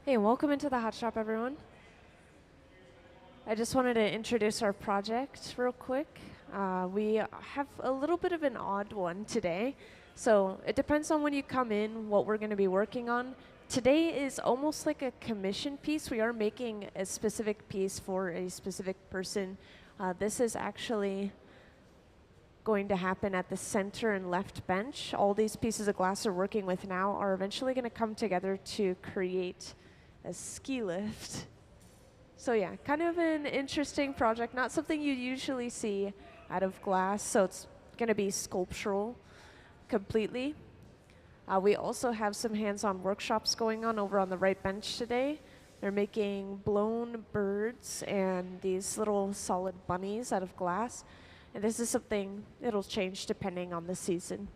Hey, welcome into the Hot Shop, everyone. I just wanted to introduce our project real quick. We have a little bit of an odd one today. So it depends on when you come in, what we're going to be working on. Today is almost like a commission piece. We are making a specific piece for a specific person. This is actually going to happen at the center and left bench. All these pieces of glass we're working with now are eventually going to come together to create a ski lift. So yeah, kind of an interesting project, not something you usually see out of glass, so it's going to be sculptural completely. We also have some hands-on workshops going on over on the right bench today. They're making blown birds and these little solid bunnies out of glass. And this is something it'll change depending on the season.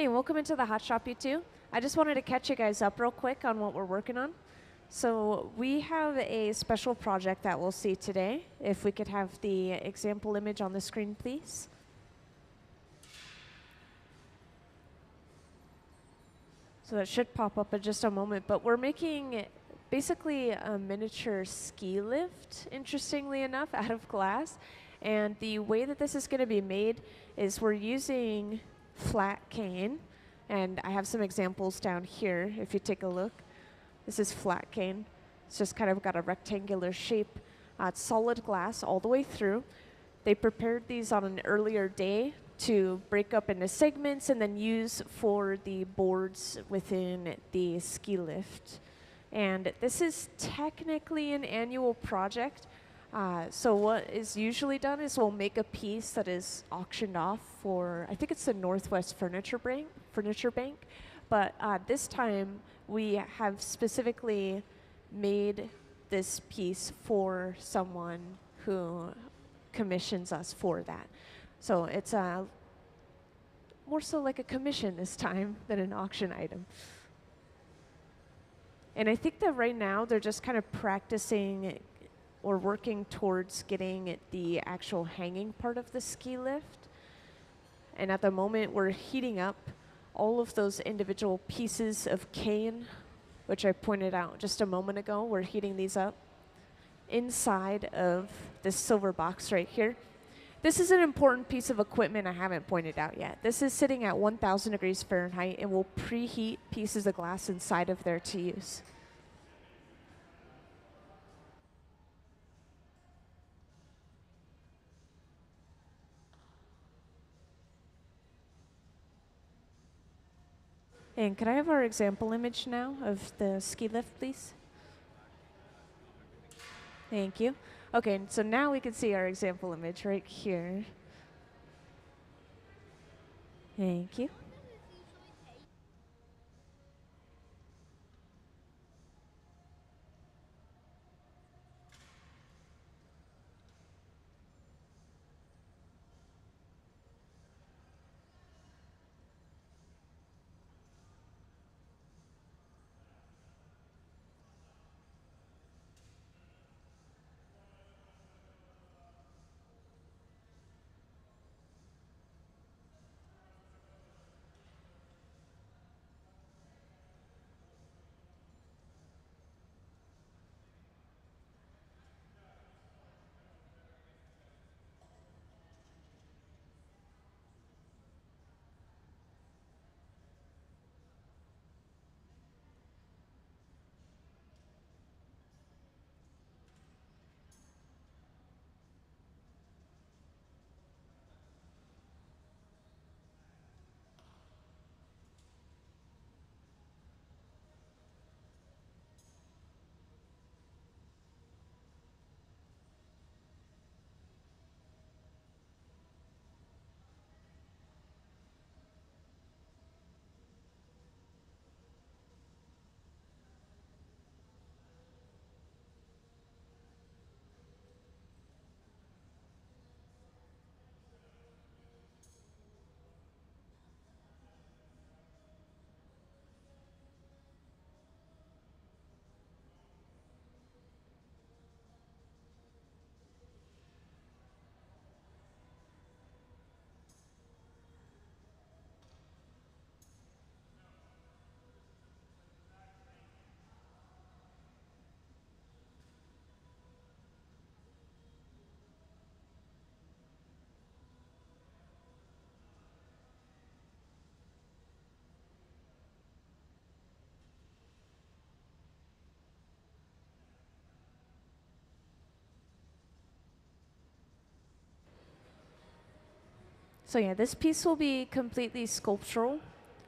Hey, welcome into the Hot Shop, you two. I just wanted to catch you guys up real quick on what we're working on. So we have a special project that we'll see today. If we could have the example image on the screen, please. So that should pop up in just a moment, but we're making basically a miniature ski lift, interestingly enough, out of glass. And the way that this is going to be made is we're using flat cane, and I have some examples down here if you take a look. This is flat cane. It's just kind of got a rectangular shape. It's solid glass all the way through. They prepared these on an earlier day to break up into segments and then use for the boards within the ski lift. And this is technically an annual project. So what is usually done is we'll make a piece that is auctioned off for, I think it's the Northwest Furniture Bank. But this time we have specifically made this piece for someone who commissions us for that. So it's more so like a commission this time than an auction item. And I think that right now they're just kind of practicing or working towards getting the actual hanging part of the ski lift. And at the moment we're heating up all of those individual pieces of cane, which I pointed out just a moment ago. We're heating these up inside of this silver box right here. This is an important piece of equipment I haven't pointed out yet. This is sitting at 1,000 degrees Fahrenheit and will preheat pieces of glass inside of there to use. And could I have our example image now of the ski lift, please? Thank you. Okay, so now we can see our example image right here. Thank you. So yeah, this piece will be completely sculptural.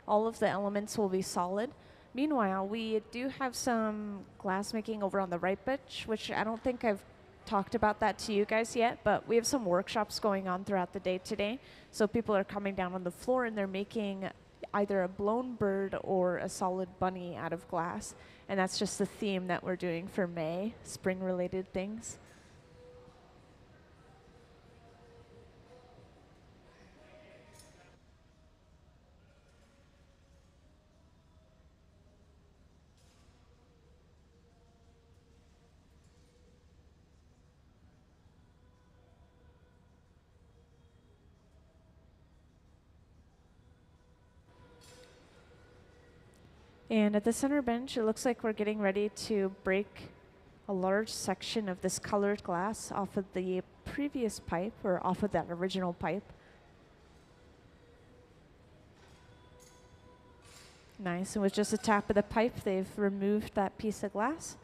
All of the elements will be solid. Meanwhile, we do have some glass making over on the right bench, which I don't think I've talked about that to you guys yet, but we have some workshops going on throughout the day today. So people are coming down on the floor and they're making either a blown bird or a solid bunny out of glass. And that's just the theme that we're doing for May, spring-related things. And at the center bench, it looks like we're getting ready to break a large section of this colored glass off of the previous pipe, or off of that original pipe. Nice, and with just a tap of the pipe, they've removed that piece of glass.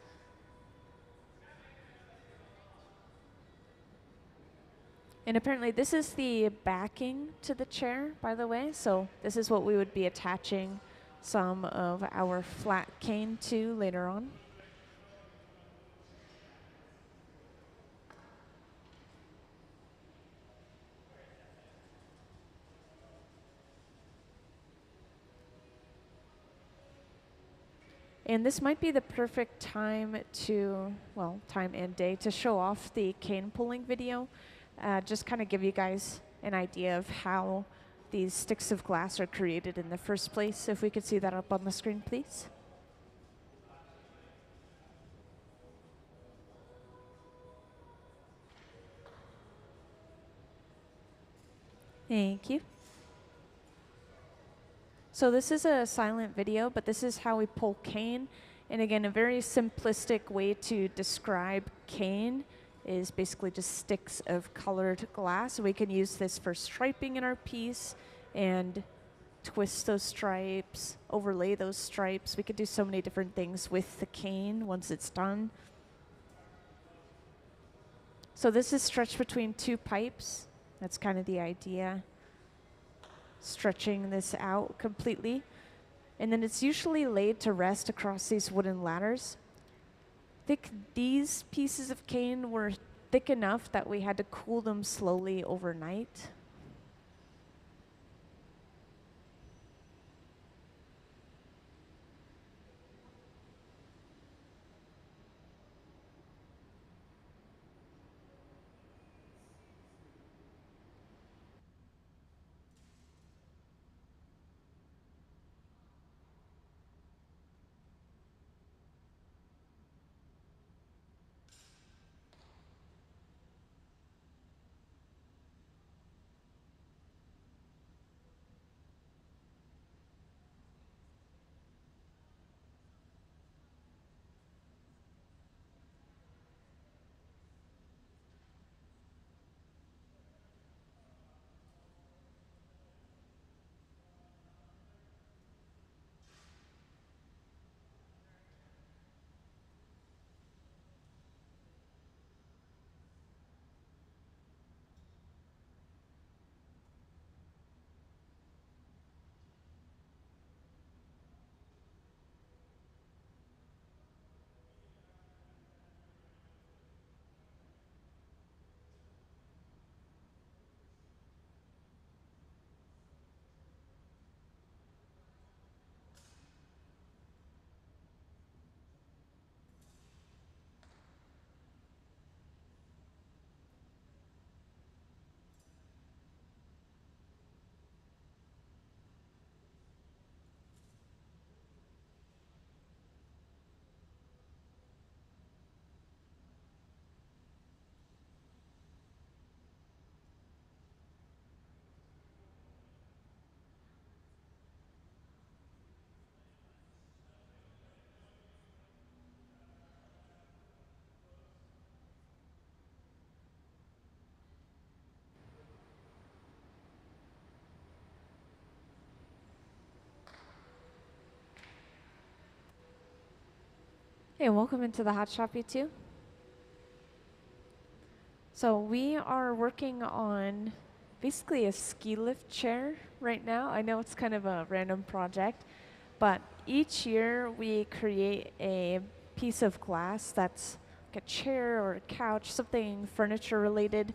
And apparently this is the backing to the chair, by the way, so this is what we would be attaching some of our flat cane to later on. And this might be the perfect time to, well, time and day to show off the cane pulling video. Just kind of give you guys an idea of how these sticks of glass are created in the first place. If we could see that up on the screen, please. Thank you. So this is a silent video, but this is how we pull cane. And again, a very simplistic way to describe cane is basically just sticks of colored glass. We can use this for striping in our piece and twist those stripes, overlay those stripes. We could do so many different things with the cane once it's done. So this is stretched between two pipes. That's kind of the idea. Stretching this out completely. And then it's usually laid to rest across these wooden ladders. I think these pieces of cane were thick enough that we had to cool them slowly overnight. Hey, welcome into the Hot Shop, you two. So we are working on basically a ski lift chair right now. I know it's kind of a random project, but each year we create a piece of glass that's like a chair or a couch, something furniture related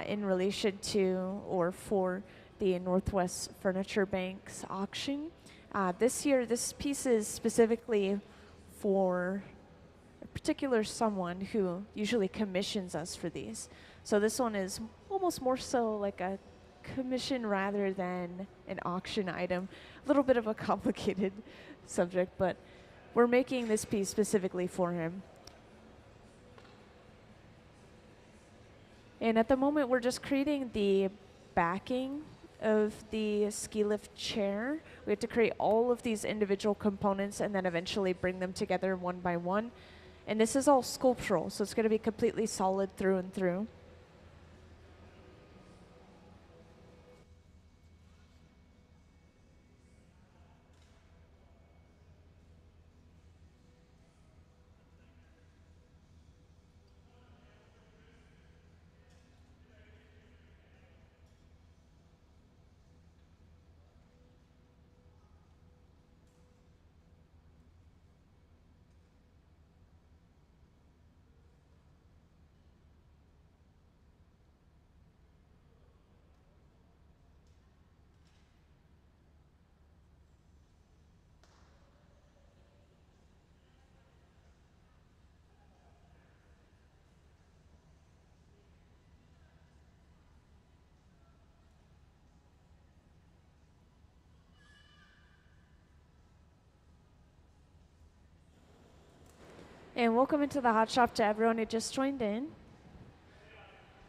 in relation to or for the Northwest Furniture Bank's auction. This year, this piece is specifically for a particular someone who usually commissions us for these. So this one is almost more so like a commission rather than an auction item. A little bit of a complicated subject, but we're making this piece specifically for him. And at the moment, we're just creating the backing of the ski lift chair. We have to create all of these individual components and then eventually bring them together one by one. And this is all sculptural, so it's going to be completely solid through and through. And welcome into the hot shop to everyone who just joined in.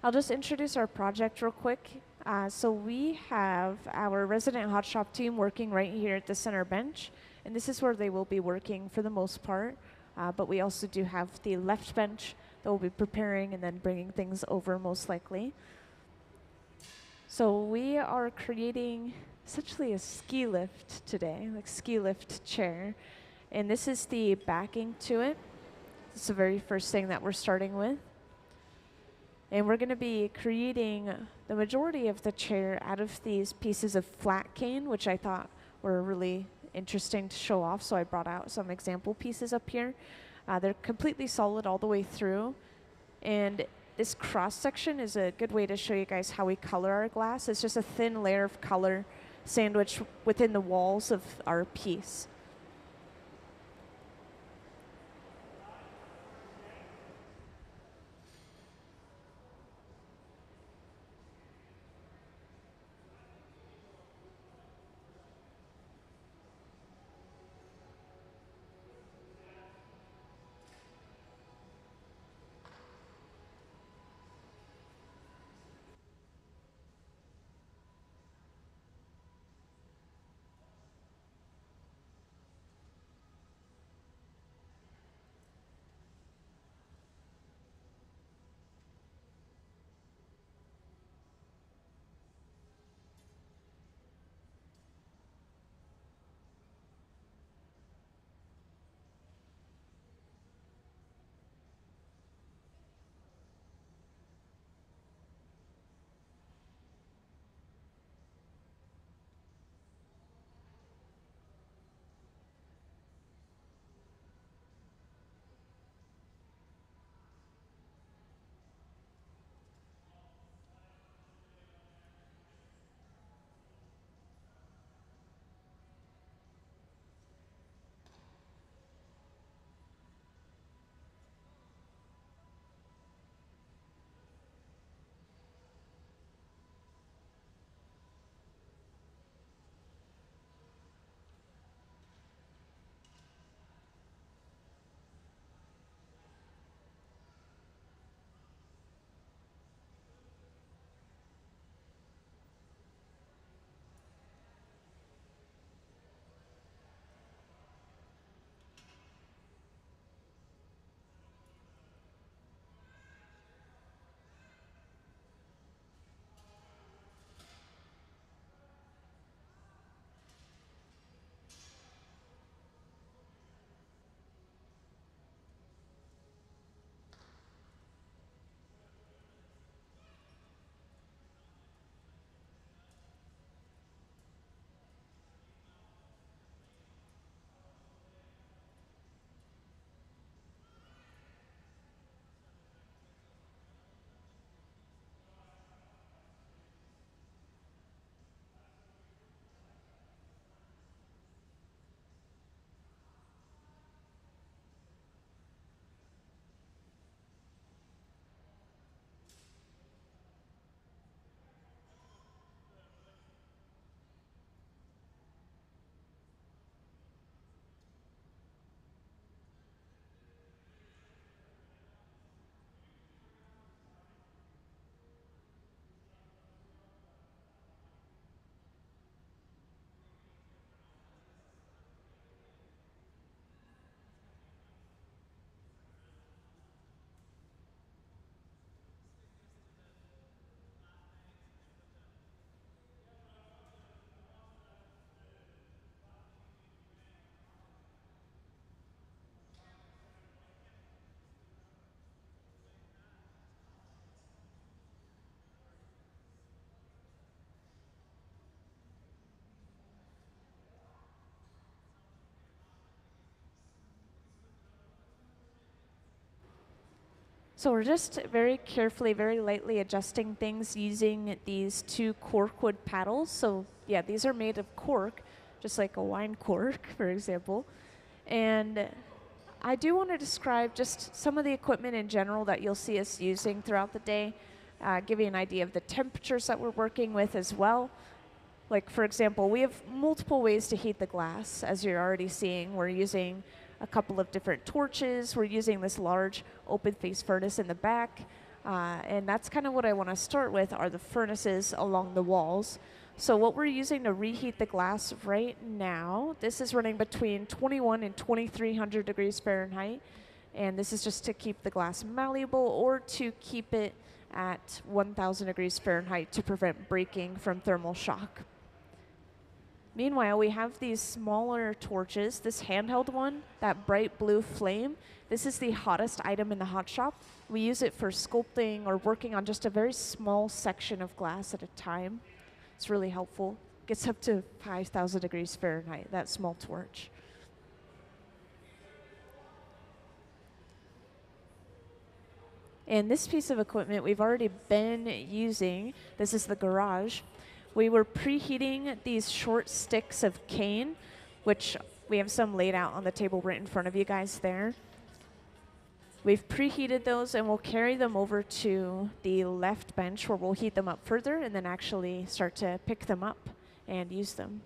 I'll just introduce our project real quick. So we have our resident hot shop team working right here at the center bench, and this is where they will be working for the most part. But we also do have the left bench that will be preparing and then bringing things over most likely. So we are creating essentially a ski lift today, like ski lift chair. And this is the backing to it. It's the very first thing that we're starting with. And we're going to be creating the majority of the chair out of these pieces of flat cane, which I thought were really interesting to show off. So I brought out some example pieces up here. They're completely solid all the way through. And this cross section is a good way to show you guys how we color our glass. It's just a thin layer of color sandwiched within the walls of our piece. So we're just very carefully, very lightly adjusting things using these two corkwood paddles. So yeah, these are made of cork, just like a wine cork, for example. And I do want to describe just some of the equipment in general that you'll see us using throughout the day, give you an idea of the temperatures that we're working with as well. Like for example, we have multiple ways to heat the glass, as you're already seeing. We're using a couple of different torches. We're using this large open face furnace in the back. And that's kind of what I want to start with, are the furnaces along the walls. So what we're using to reheat the glass right now, this is running between 21 and 2300 degrees Fahrenheit. And this is just to keep the glass malleable or to keep it at 1000 degrees Fahrenheit to prevent breaking from thermal shock. Meanwhile, we have these smaller torches, this handheld one, that bright blue flame. This is the hottest item in the hot shop. We use it for sculpting or working on just a very small section of glass at a time. It's really helpful. Gets up to 5000 degrees Fahrenheit, that small torch. And this piece of equipment we've already been using. This is the garage. We were preheating these short sticks of cane, which we have some laid out on the table right in front of you guys there. We've preheated those and we'll carry them over to the left bench where we'll heat them up further and then actually start to pick them up and use them.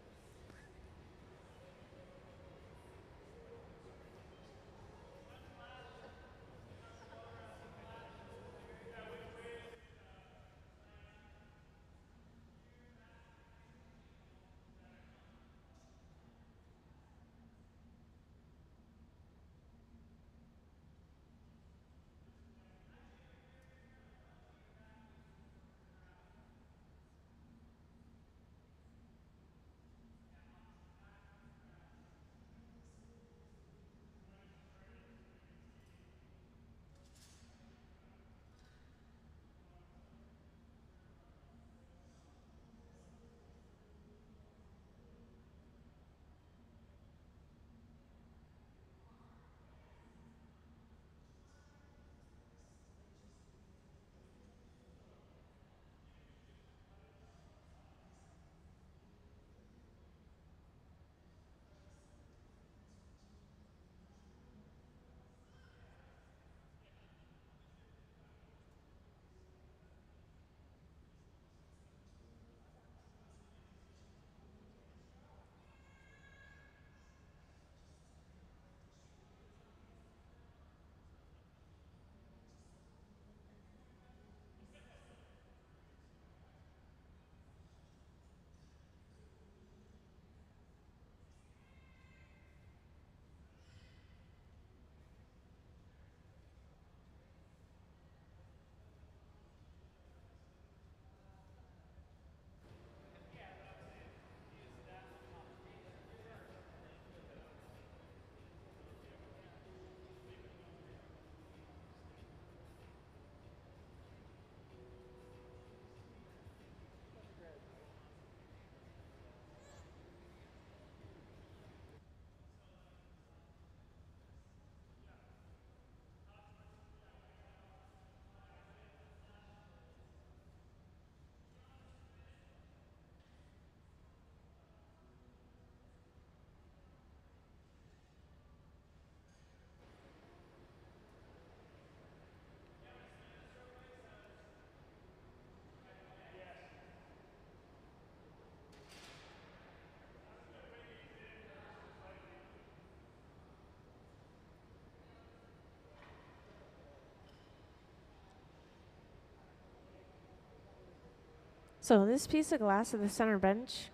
So this piece of glass at the center bench,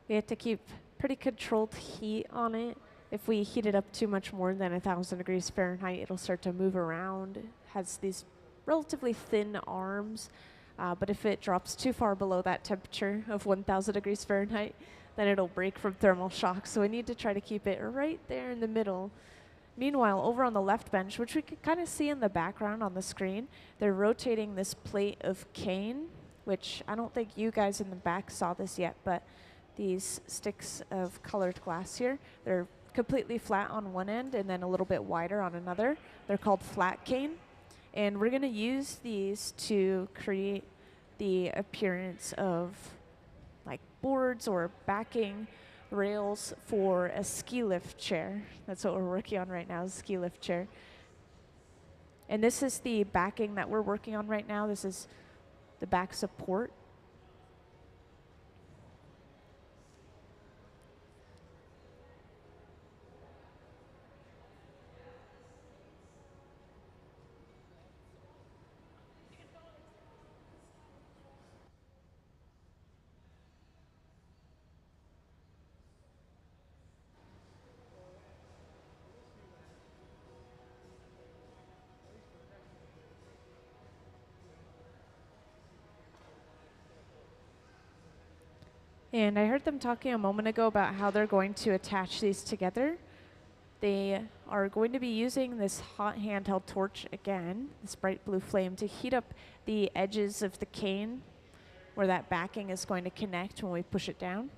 we have to keep pretty controlled heat on it. If we heat it up too much more than 1000 degrees Fahrenheit, it'll start to move around. It has these relatively thin arms, but if it drops too far below that temperature of 1000 degrees Fahrenheit, then it'll break from thermal shock. So we need to try to keep it right there in the middle. Meanwhile, over on the left bench, which we can kind of see in the background on the screen, they're rotating this plate of cane, which I don't think you guys in the back saw this yet, but these sticks of colored glass here, they're completely flat on one end and then a little bit wider on another. They're called flat cane. And we're going to use these to create the appearance of like boards or backing rails for a ski lift chair. That's what we're working on right now, is a ski lift chair. And this is the backing that we're working on right now. This is the back support. And I heard them talking a moment ago about how they're going to attach these together. They are going to be using this hot handheld torch again, this bright blue flame, to heat up the edges of the cane where that backing is going to connect when we push it down.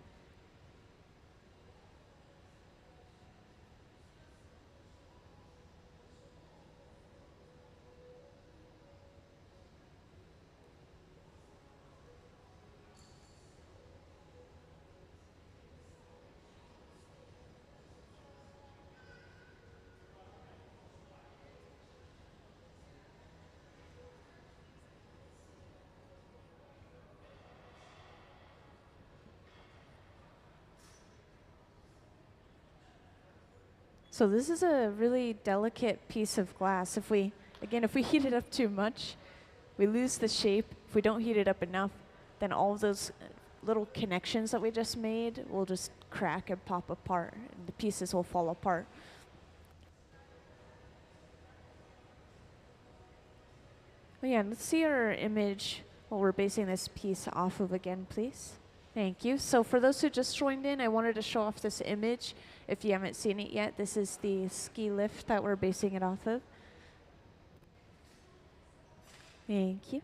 So this is a really delicate piece of glass. If we heat it up too much, we lose the shape. If we don't heat it up enough, then all of those little connections that we just made will just crack and pop apart, and the pieces will fall apart. Oh yeah, and let's see our image, what we're basing this piece off of again, please. Thank you. So for those who just joined in, I wanted to show off this image. If you haven't seen it yet, this is the ski lift that we're basing it off of. Thank you.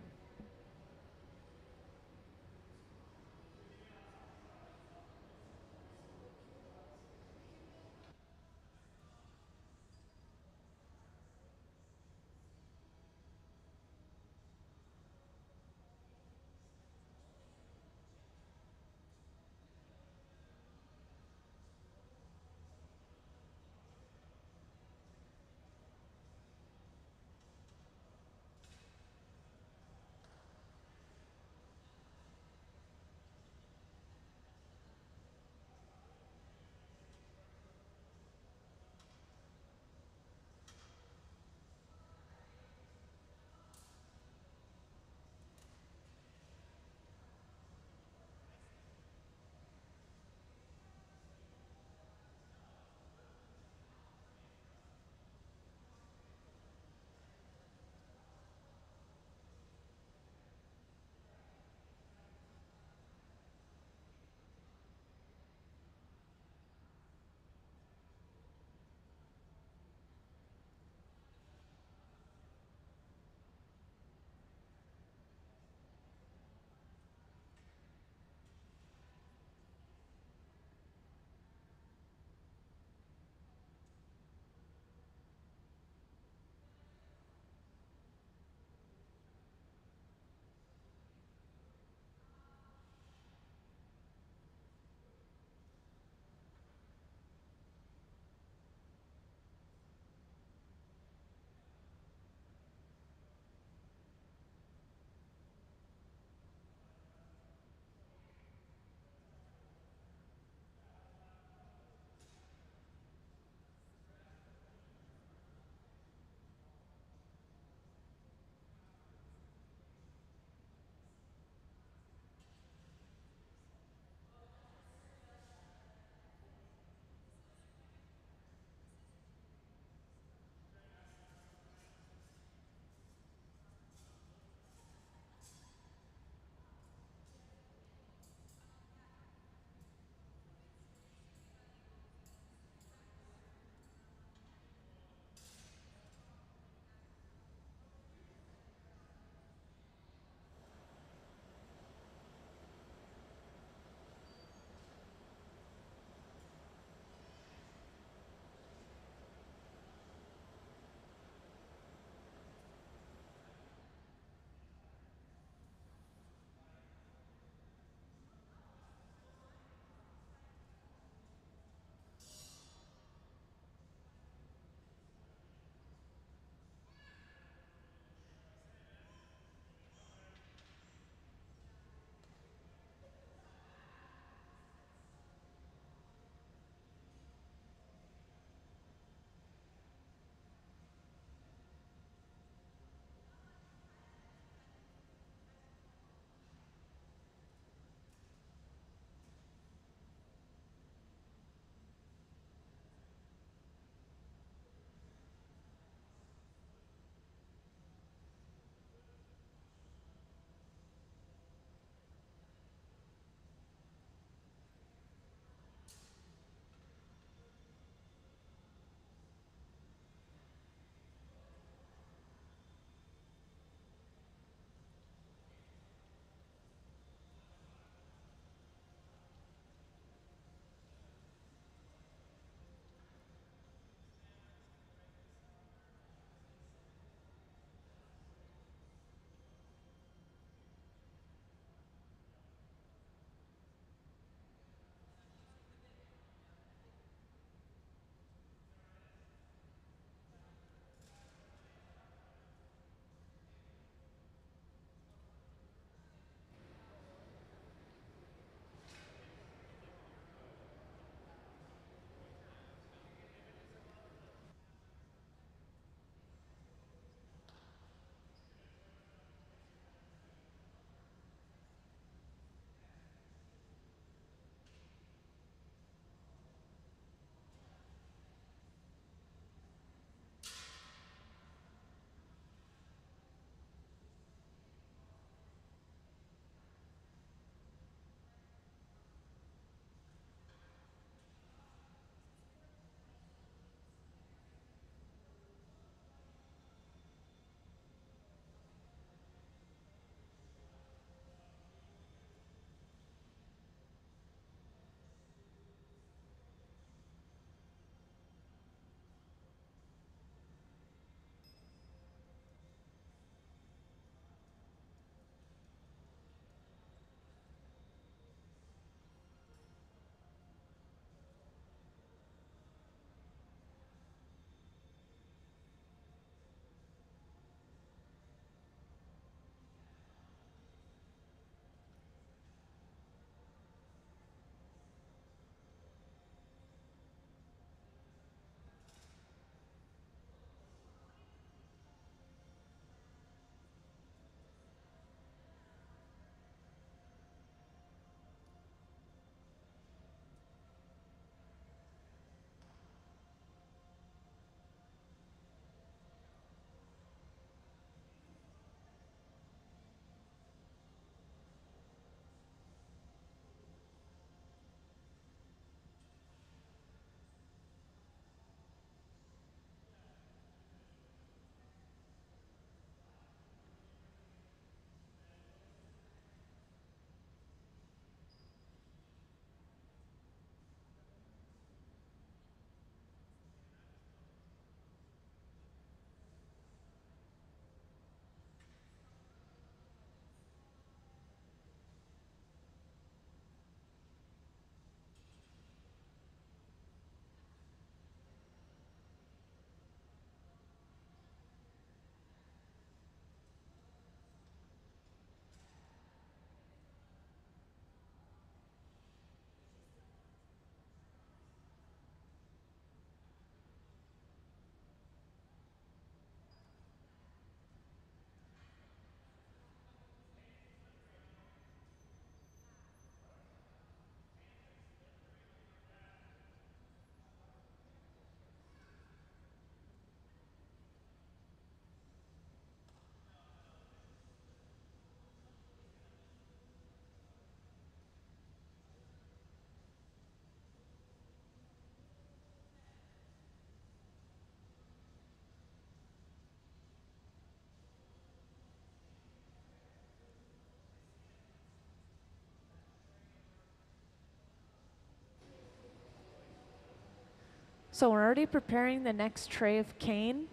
So we're already preparing the next tray of cane.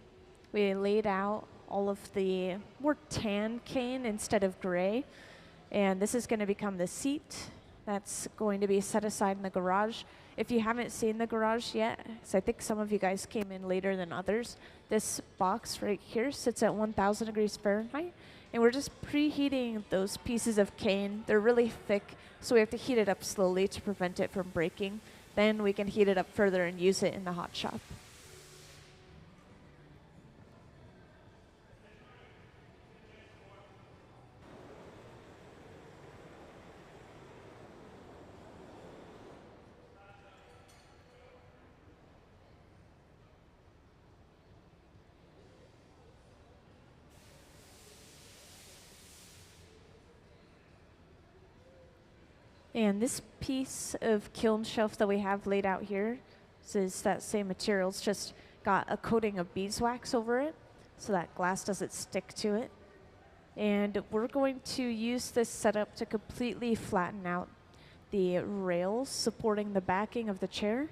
We laid out all of the more tan cane instead of gray. And this is going to become the seat that's going to be set aside in the garage. If you haven't seen the garage yet, because I think some of you guys came in later than others, this box right here sits at 1,000 degrees Fahrenheit. And we're just preheating those pieces of cane. They're really thick, so we have to heat it up slowly to prevent it from breaking. Then we can heat it up further and use it in the hot shop. And this piece of kiln shelf that we have laid out here is that same material. It's just got a coating of beeswax over it so that glass doesn't stick to it. And we're going to use this setup to completely flatten out the rails supporting the backing of the chair.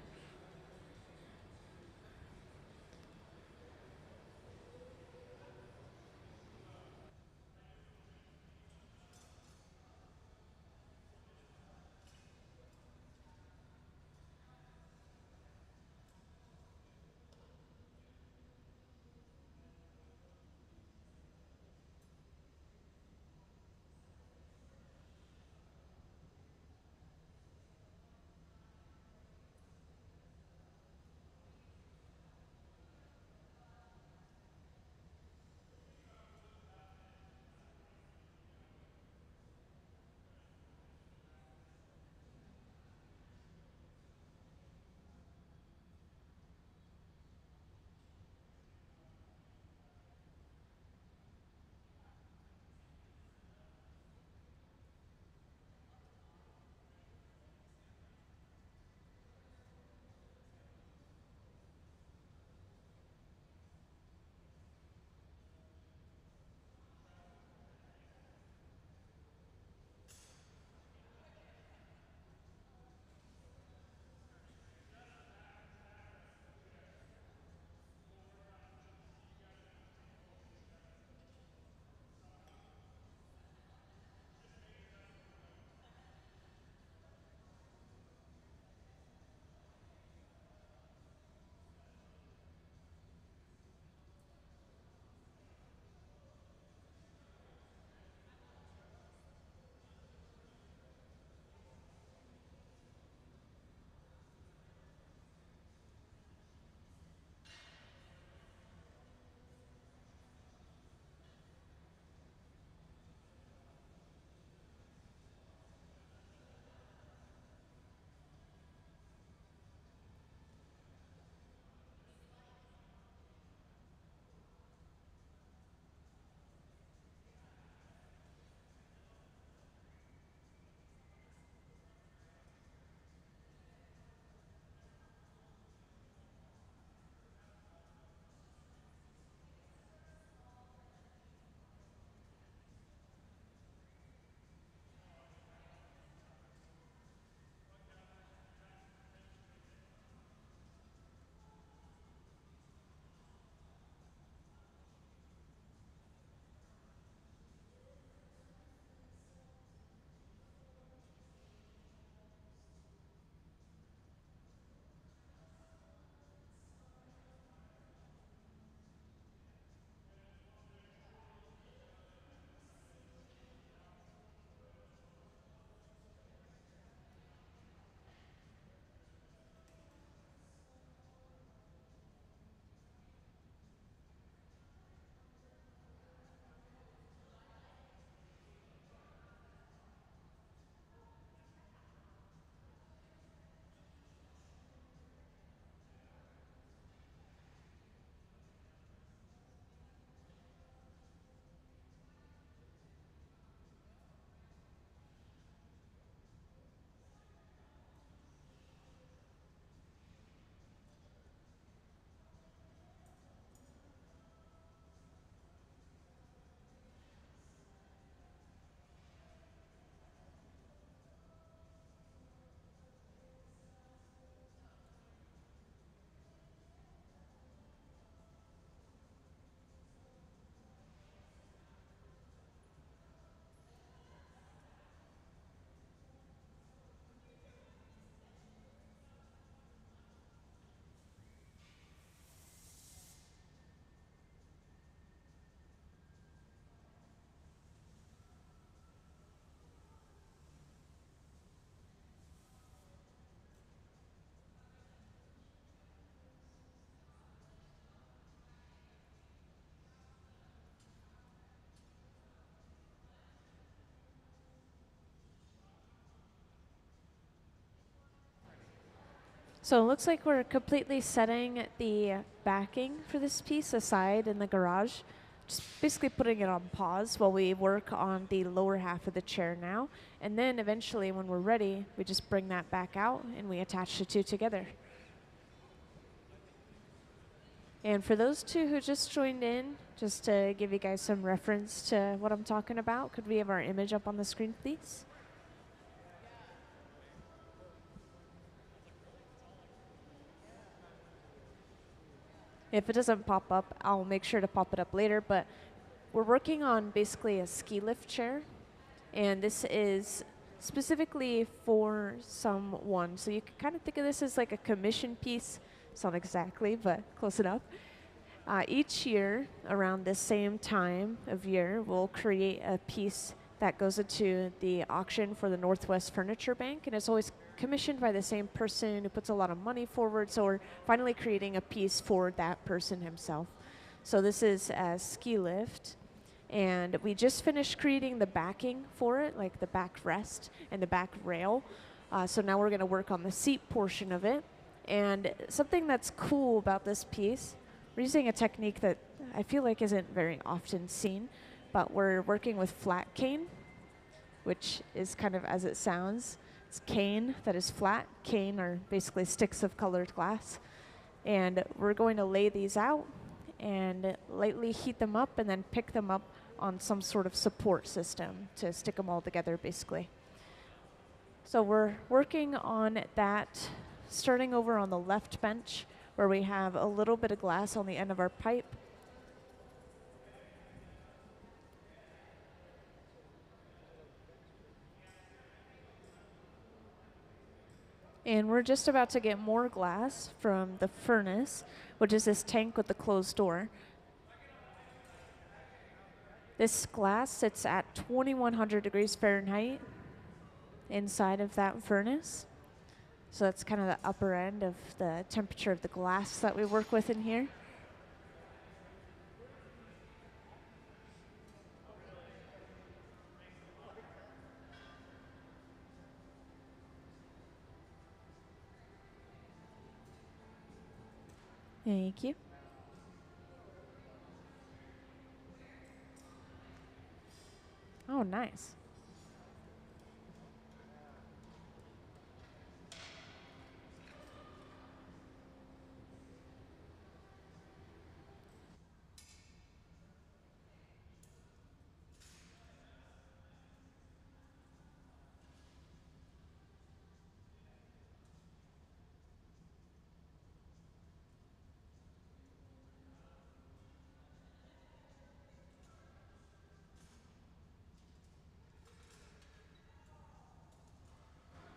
So it looks like we're completely setting the backing for this piece aside in the garage. Just basically putting it on pause while we work on the lower half of the chair now. And then eventually when we're ready, we just bring that back out and we attach the two together. And for those two who just joined in, just to give you guys some reference to what I'm talking about, could we have our image up on the screen, please? If it doesn't pop up, I'll make sure to pop it up later, but we're working on basically a ski lift chair, and this is specifically for someone. So you can kind of think of this as like a commission piece. It's not exactly, but close enough. Each year, around the same time of year, we'll create a piece that goes into the auction for the Northwest Furniture Bank, and it's always commissioned by the same person who puts a lot of money forward, so we're finally creating a piece for that person himself. So this is a ski lift, and we just finished creating the backing for it, like the back rest and the back rail. So now we're going to work on the seat portion of it. And something that's cool about this piece, we're using a technique that I feel like isn't very often seen, but we're working with flat cane, which is kind of as it sounds. It's cane that is flat. Cane are basically sticks of colored glass. And we're going to lay these out and lightly heat them up and then pick them up on some sort of support system to stick them all together, basically. So we're working on that, starting over on the left bench, where we have a little bit of glass on the end of our pipe. And we're just about to get more glass from the furnace, which is this tank with the closed door. This glass sits at 2100 degrees Fahrenheit inside of that furnace. So that's kind of the upper end of the temperature of the glass that we work with in here. Thank you. Oh, nice.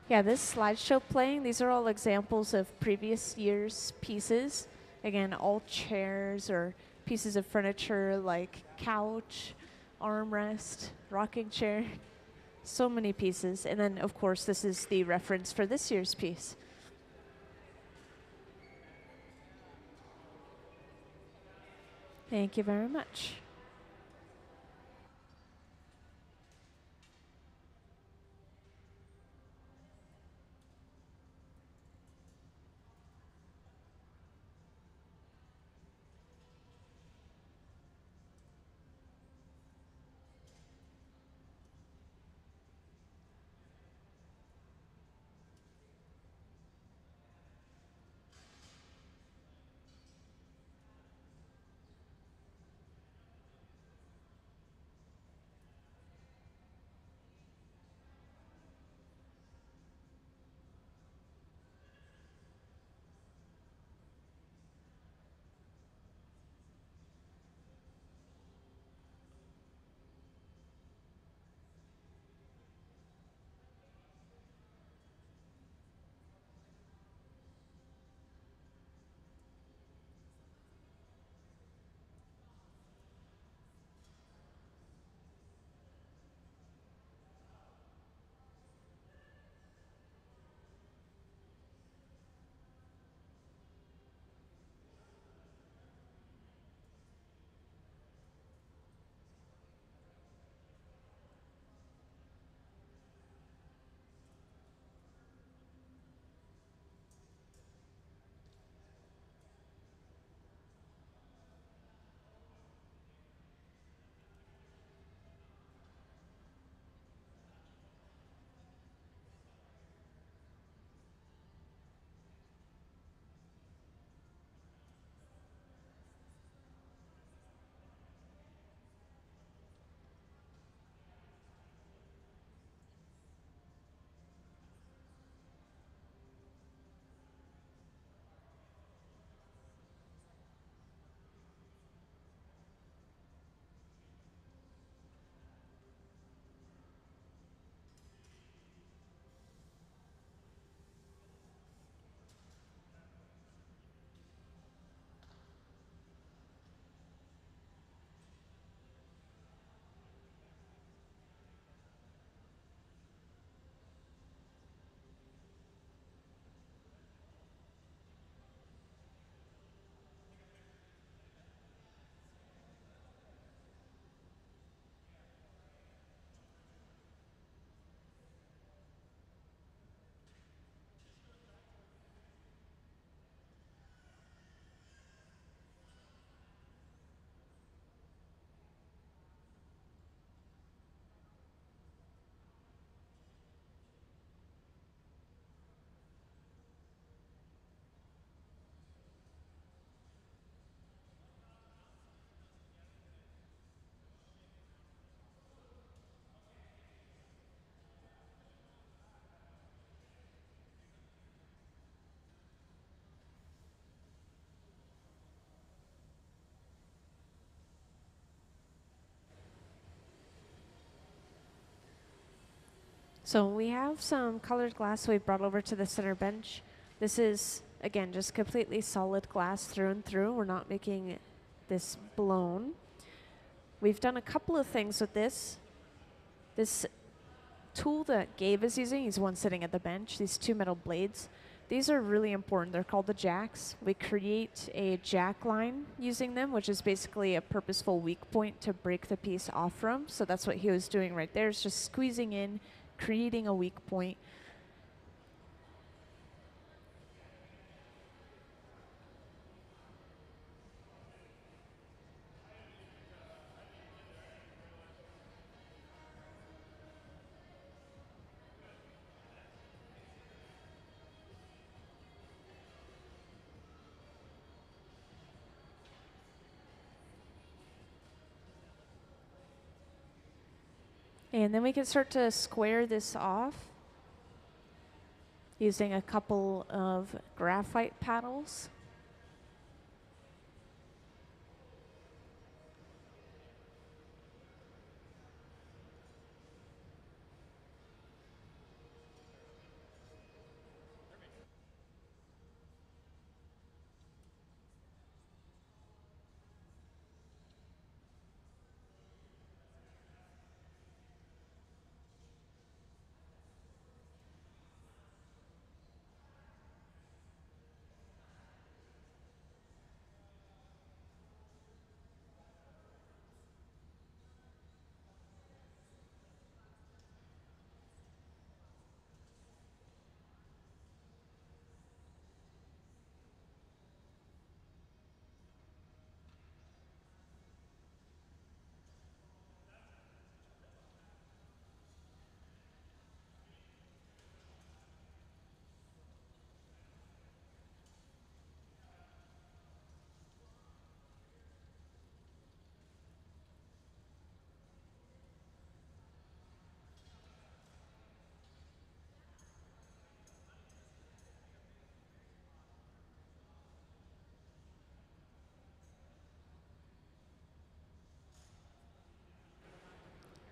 Yeah, this slideshow playing, these are all examples of previous year's pieces. Again, all chairs or pieces of furniture like couch, armrest, rocking chair. So many pieces. And then, of course, this is the reference for this year's piece. Thank you very much. So we have some colored glass we brought over to the center bench. This is, again, just completely solid glass through and through. We're not making this blown. We've done a couple of things with this. This tool that Gabe is using, he's the one sitting at the bench, these two metal blades. These are really important. They're called the jacks. We create a jack line using them, which is basically a purposeful weak point to break the piece off from. So that's what he was doing right there, is just squeezing in, creating a weak point. And then we can start to square this off using a couple of graphite paddles.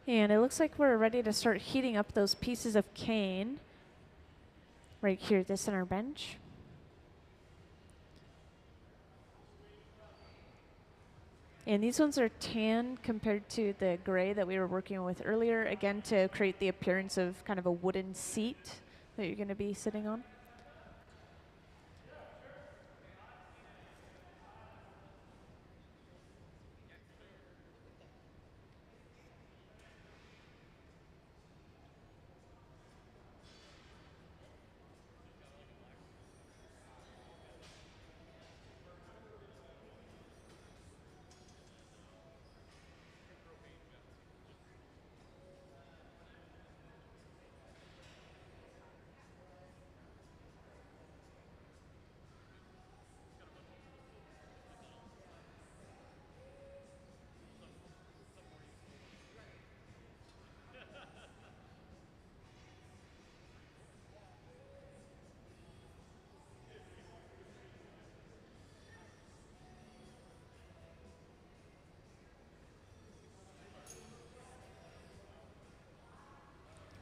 And it looks like we're ready to start heating up those pieces of cane right here at the center bench. And these ones are tan compared to the gray that we were working with earlier, again, to create the appearance of kind of a wooden seat that you're going to be sitting on.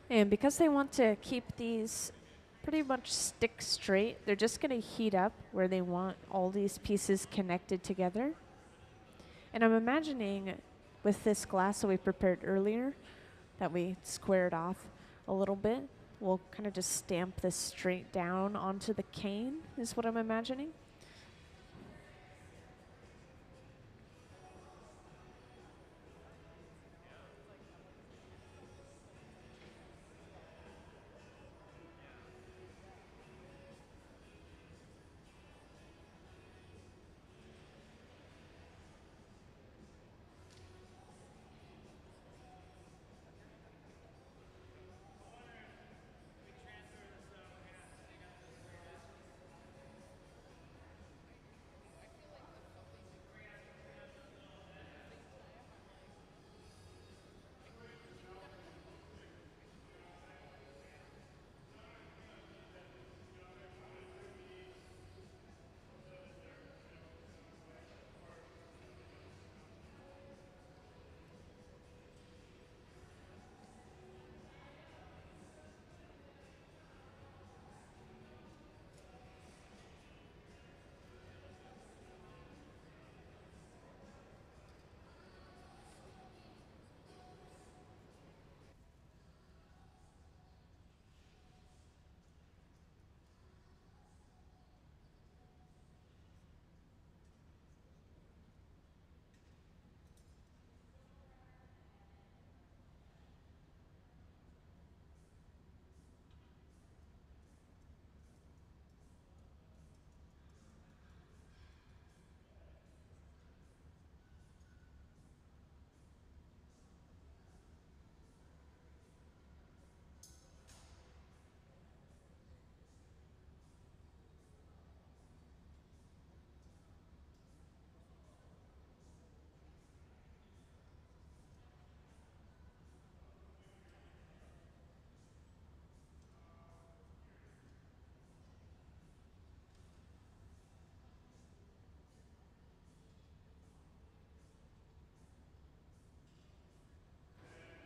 And because they want to keep these pretty much stick straight, they're just going to heat up where they want all these pieces connected together. And I'm imagining with this glass that we prepared earlier, that we squared off a little bit, we'll kind of just stamp this straight down onto the cane, is what I'm imagining.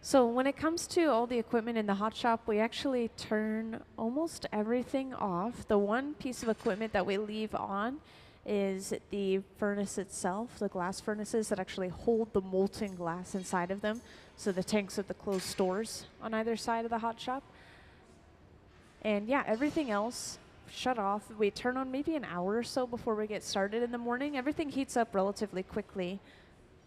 So when it comes to all the equipment in the hot shop, we actually turn almost everything off. The one piece of equipment that we leave on is the furnace itself, the glass furnaces that actually hold the molten glass inside of them. So the tanks of the closed stores on either side of the hot shop. And yeah, everything else shut off. We turn on maybe an hour or so before we get started in the morning. Everything heats up relatively quickly.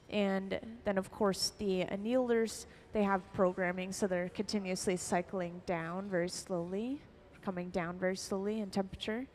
And then, of course, the annealers, they have programming, so they're continuously cycling down very slowly, coming down very slowly in temperature.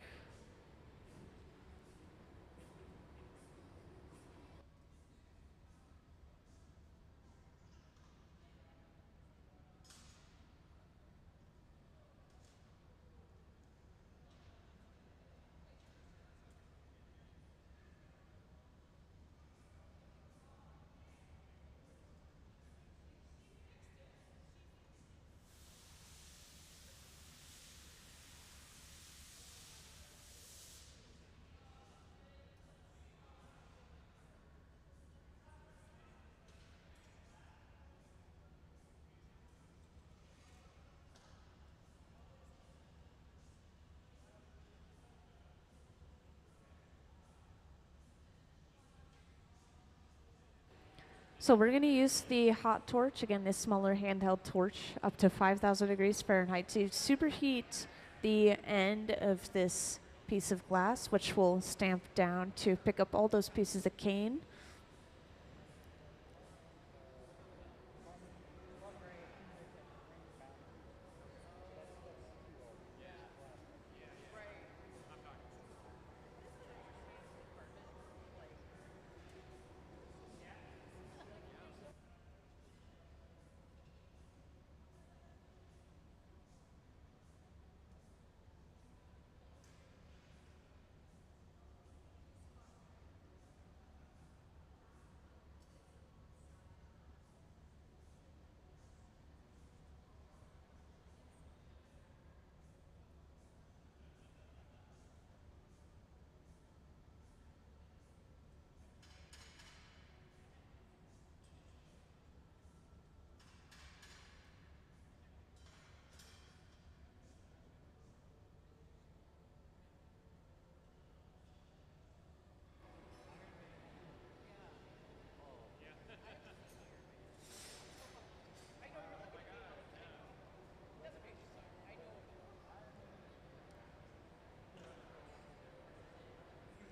So we're going to use the hot torch, again, this smaller handheld torch, up to 5,000 degrees Fahrenheit to superheat the end of this piece of glass, which will stamp down to pick up all those pieces of cane.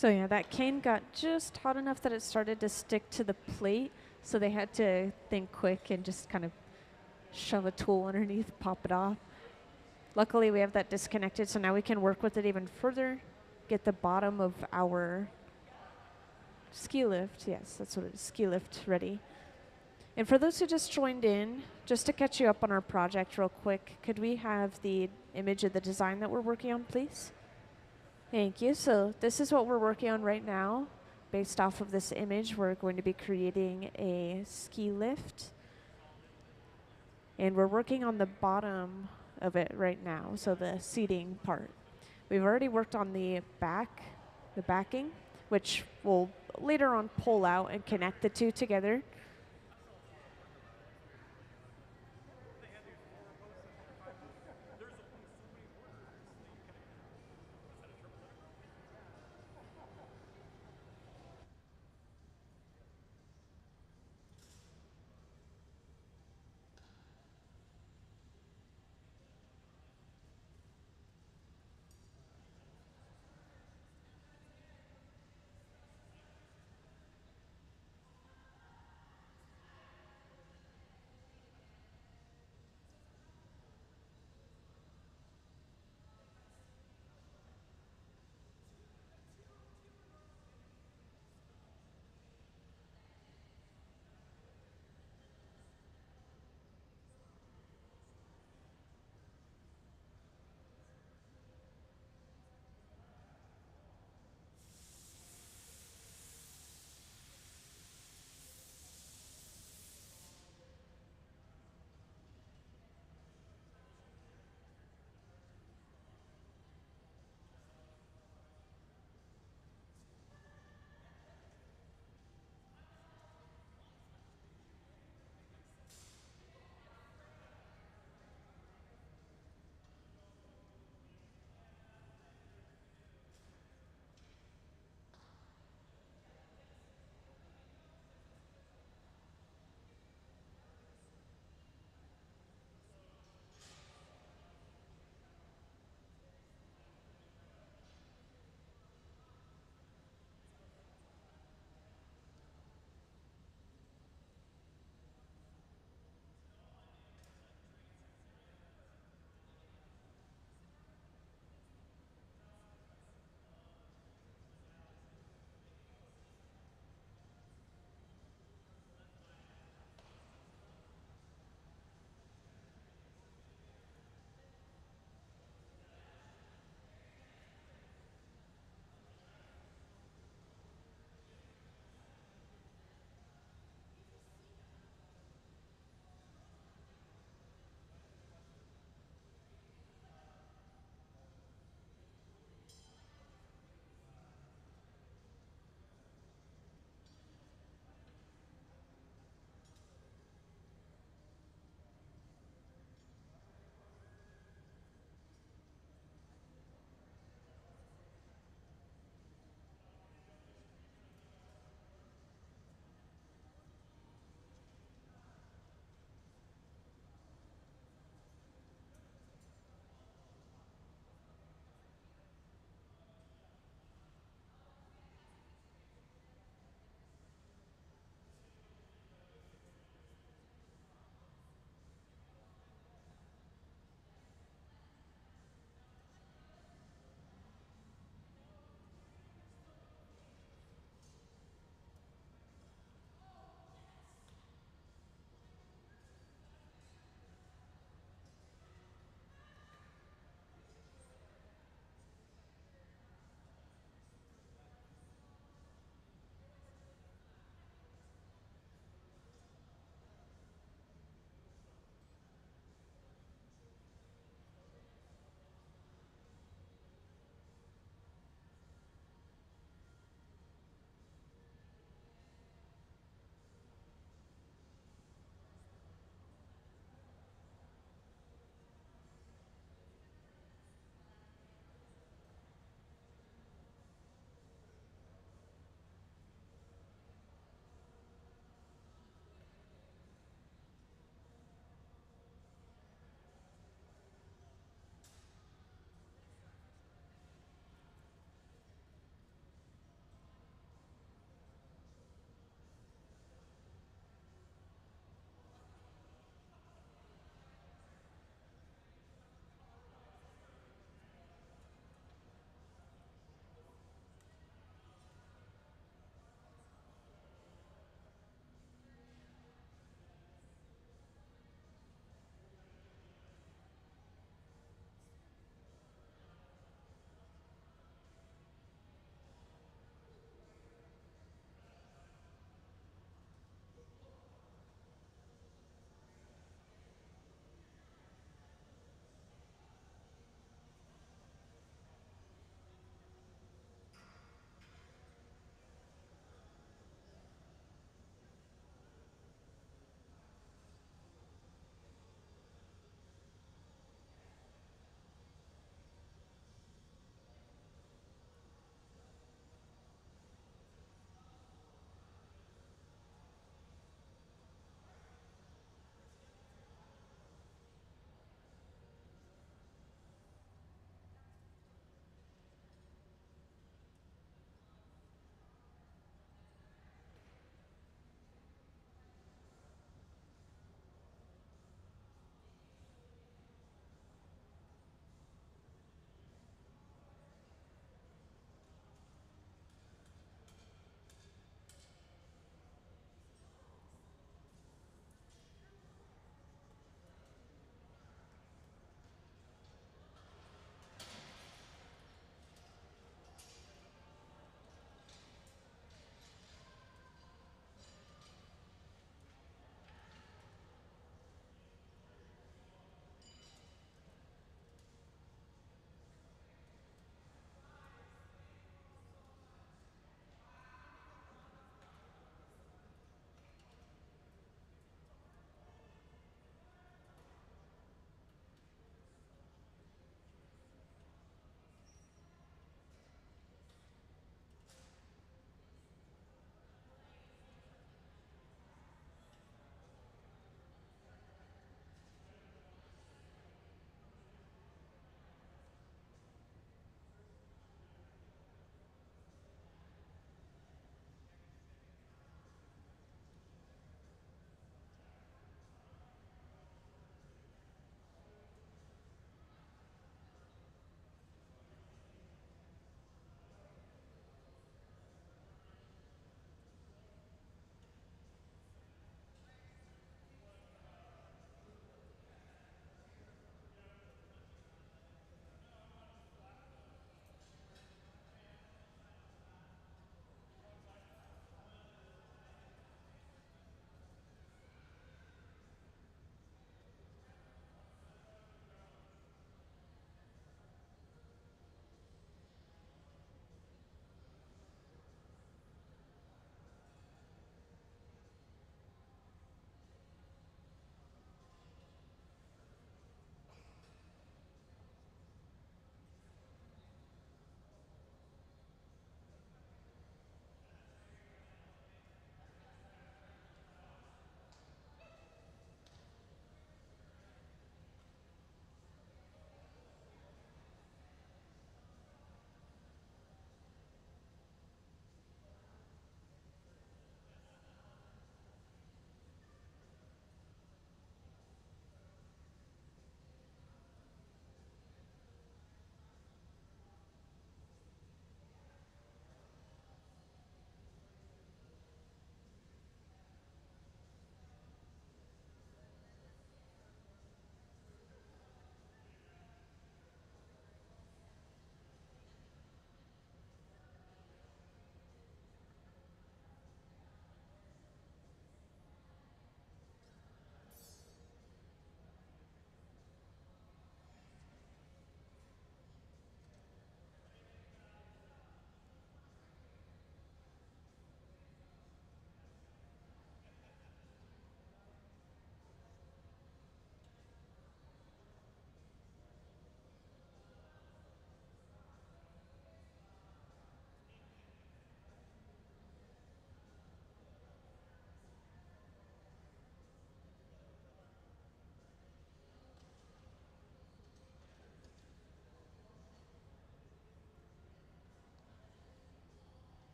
So yeah, that cane got just hot enough that it started to stick to the plate, so they had to think quick and just kind of shove a tool underneath, pop it off. Luckily, we have that disconnected, so now we can work with it even further, get the bottom of our ski lift, yes, that's what it is, ski lift ready. And for those who just joined in, just to catch you up on our project real quick, could we have the image of the design that we're working on, please? Thank you. So this is what we're working on right now. Based off of this image, we're going to be creating a ski lift. And we're working on the bottom of it right now, so the seating part. We've already worked on the back, the backing, which we'll later on pull out and connect the two together.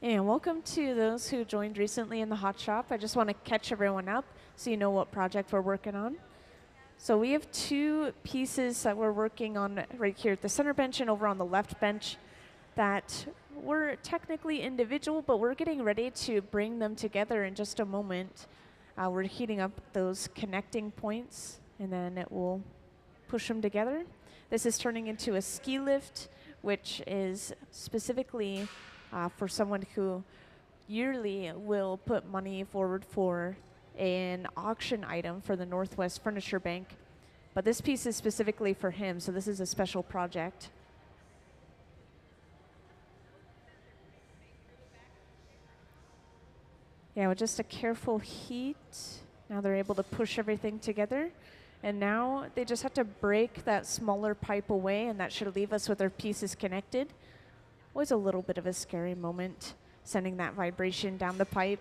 And welcome to those who joined recently in the hot shop. I just want to catch everyone up so you know what project we're working on. So we have two pieces that we're working on right here at the center bench and over on the left bench that were technically individual, but we're getting ready to bring them together in just a moment. We're heating up those connecting points, and then it will push them together. This is turning into a ski lift, which is specifically for someone who yearly will put money forward for an auction item for the Northwest Furniture Bank. But this piece is specifically for him, so this is a special project. Yeah, with just a careful heat, now they're able to push everything together. And now they just have to break that smaller pipe away, and that should leave us with our pieces connected. Always a little bit of a scary moment, sending that vibration down the pipe.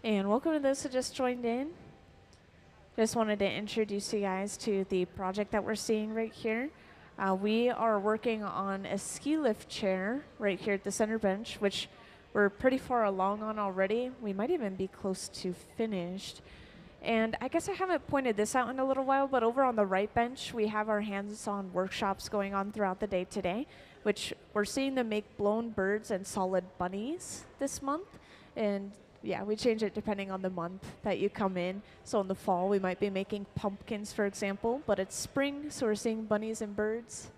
And welcome to those who just joined in. Just wanted to introduce you guys to the project that we're seeing right here. We are working on a ski lift chair right here at the center bench, which we're pretty far along on already. We might even be close to finished. And I guess I haven't pointed this out in a little while, but over on the right bench, we have our hands-on workshops going on throughout the day today, which we're seeing them make blown birds and solid bunnies this month. And yeah, we change it depending on the month that you come in. So in the fall, we might be making pumpkins, for example, but it's spring, so we're seeing bunnies and birds.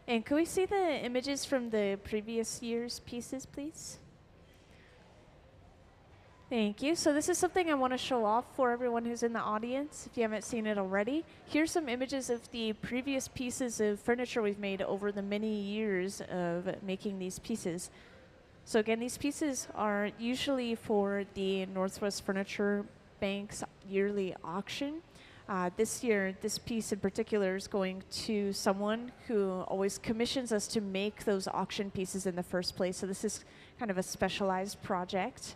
And could we see the images from the previous year's pieces, please? Thank you. So this is something I want to show off for everyone who's in the audience, if you haven't seen it already. Here's some images of the previous pieces of furniture we've made over the many years of making these pieces. So again, these pieces are usually for the Northwest Furniture Bank's yearly auction. This year, this piece in particular is going to someone who always commissions us to make those auction pieces in the first place. So this is kind of a specialized project.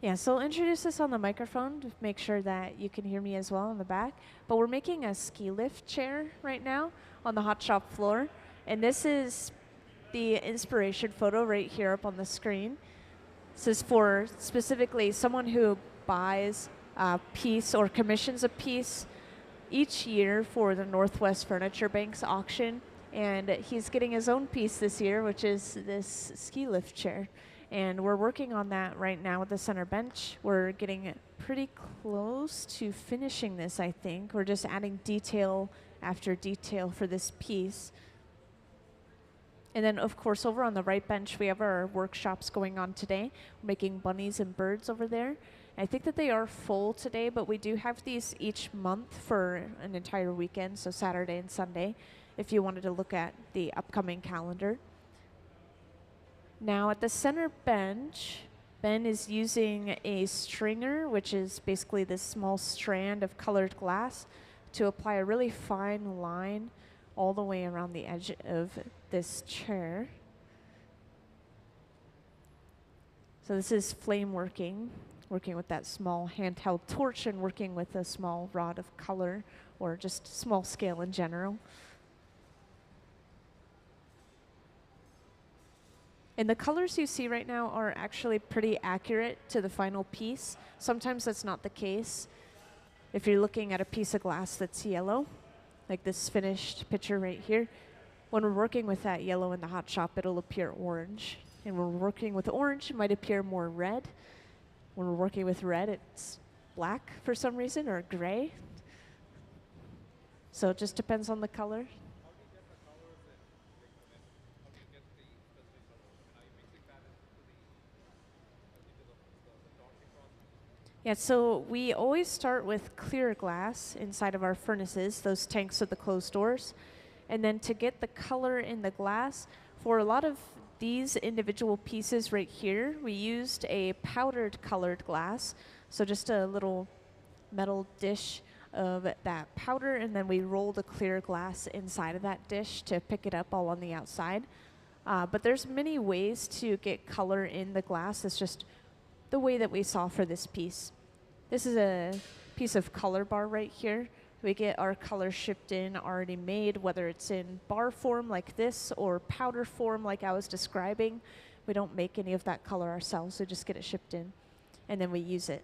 Yeah, so I'll introduce this on the microphone to make sure that you can hear me as well in the back. But we're making a ski lift chair right now on the hot shop floor. And this is the inspiration photo right here up on the screen. This is for specifically someone who buys a piece or commissions a piece each year for the Northwest Furniture Bank's auction. And he's getting his own piece this year, which is this ski lift chair. And we're working on that right now with the center bench. We're getting pretty close to finishing this, I think. We're just adding detail after detail for this piece. And then, of course, over on the right bench, we have our workshops going on today. We're making bunnies and birds over there. I think that they are full today, but we do have these each month for an entire weekend, so Saturday and Sunday, if you wanted to look at the upcoming calendar. Now at the center bench, Ben is using a stringer, which is basically this small strand of colored glass, to apply a really fine line all the way around the edge of this chair. So this is flame working with that small handheld torch and working with a small rod of color, or just small scale in general. And the colors you see right now are actually pretty accurate to the final piece. Sometimes that's not the case. If you're looking at a piece of glass that's yellow, like this finished picture right here, when we're working with that yellow in the hot shop, it'll appear orange. And when we're working with orange, it might appear more red. When we're working with red, it's black for some reason, or gray. So it just depends on the color. Yeah, so we always start with clear glass inside of our furnaces, those tanks with the closed doors. And then to get the color in the glass, for a lot of these individual pieces right here, we used a powdered colored glass. So just a little metal dish of that powder, and then we rolled a clear glass inside of that dish to pick it up all on the outside. But there's many ways to get color in the glass. It's just the way that we saw for this piece. This is a piece of color bar right here. We get our color shipped in already made, whether it's in bar form like this or powder form like I was describing. We don't make any of that color ourselves, so just get it shipped in, and then we use it.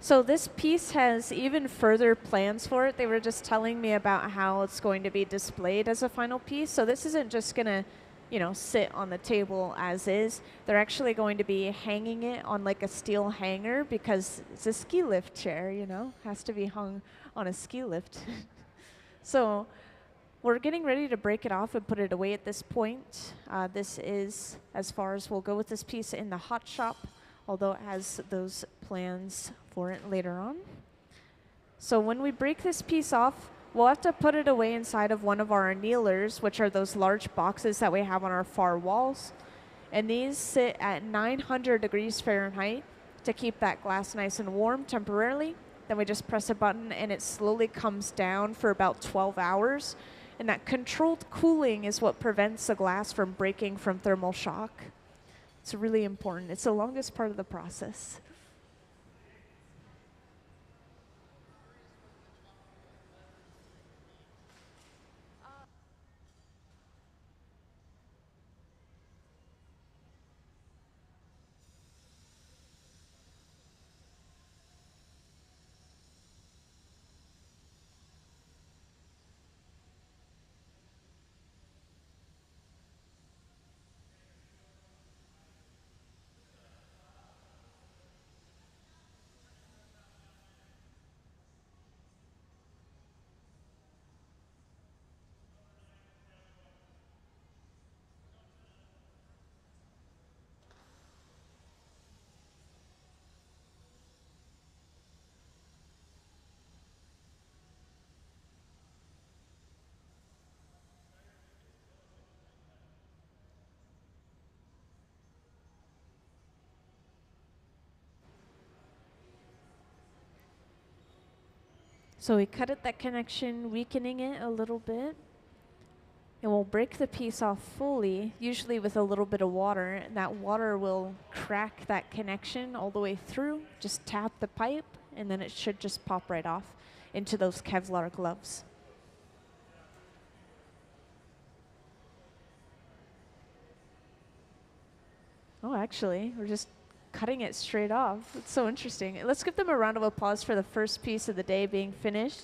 So this piece has even further plans for it. They were just telling me about how it's going to be displayed as a final piece. So this isn't just going to, sit on the table as is. They're actually going to be hanging it on like a steel hanger because it's a ski lift chair, has to be hung on a ski lift. So we're getting ready to break it off and put it away at this point. This is as far as we'll go with this piece in the hot shop, although it has those plans for it later on. So when we break this piece off, we'll have to put it away inside of one of our annealers, which are those large boxes that we have on our far walls. And these sit at 900 degrees Fahrenheit to keep that glass nice and warm temporarily. Then we just press a button and it slowly comes down for about 12 hours. And that controlled cooling is what prevents the glass from breaking from thermal shock. It's really important. It's the longest part of the process. So we cut at that connection, weakening it a little bit. And we'll break the piece off fully, usually with a little bit of water, and that water will crack that connection all the way through. Just tap the pipe, and then it should just pop right off into those Kevlar gloves. Oh, actually, we're just cutting it straight off. It's so interesting. Let's give them a round of applause for the first piece of the day being finished.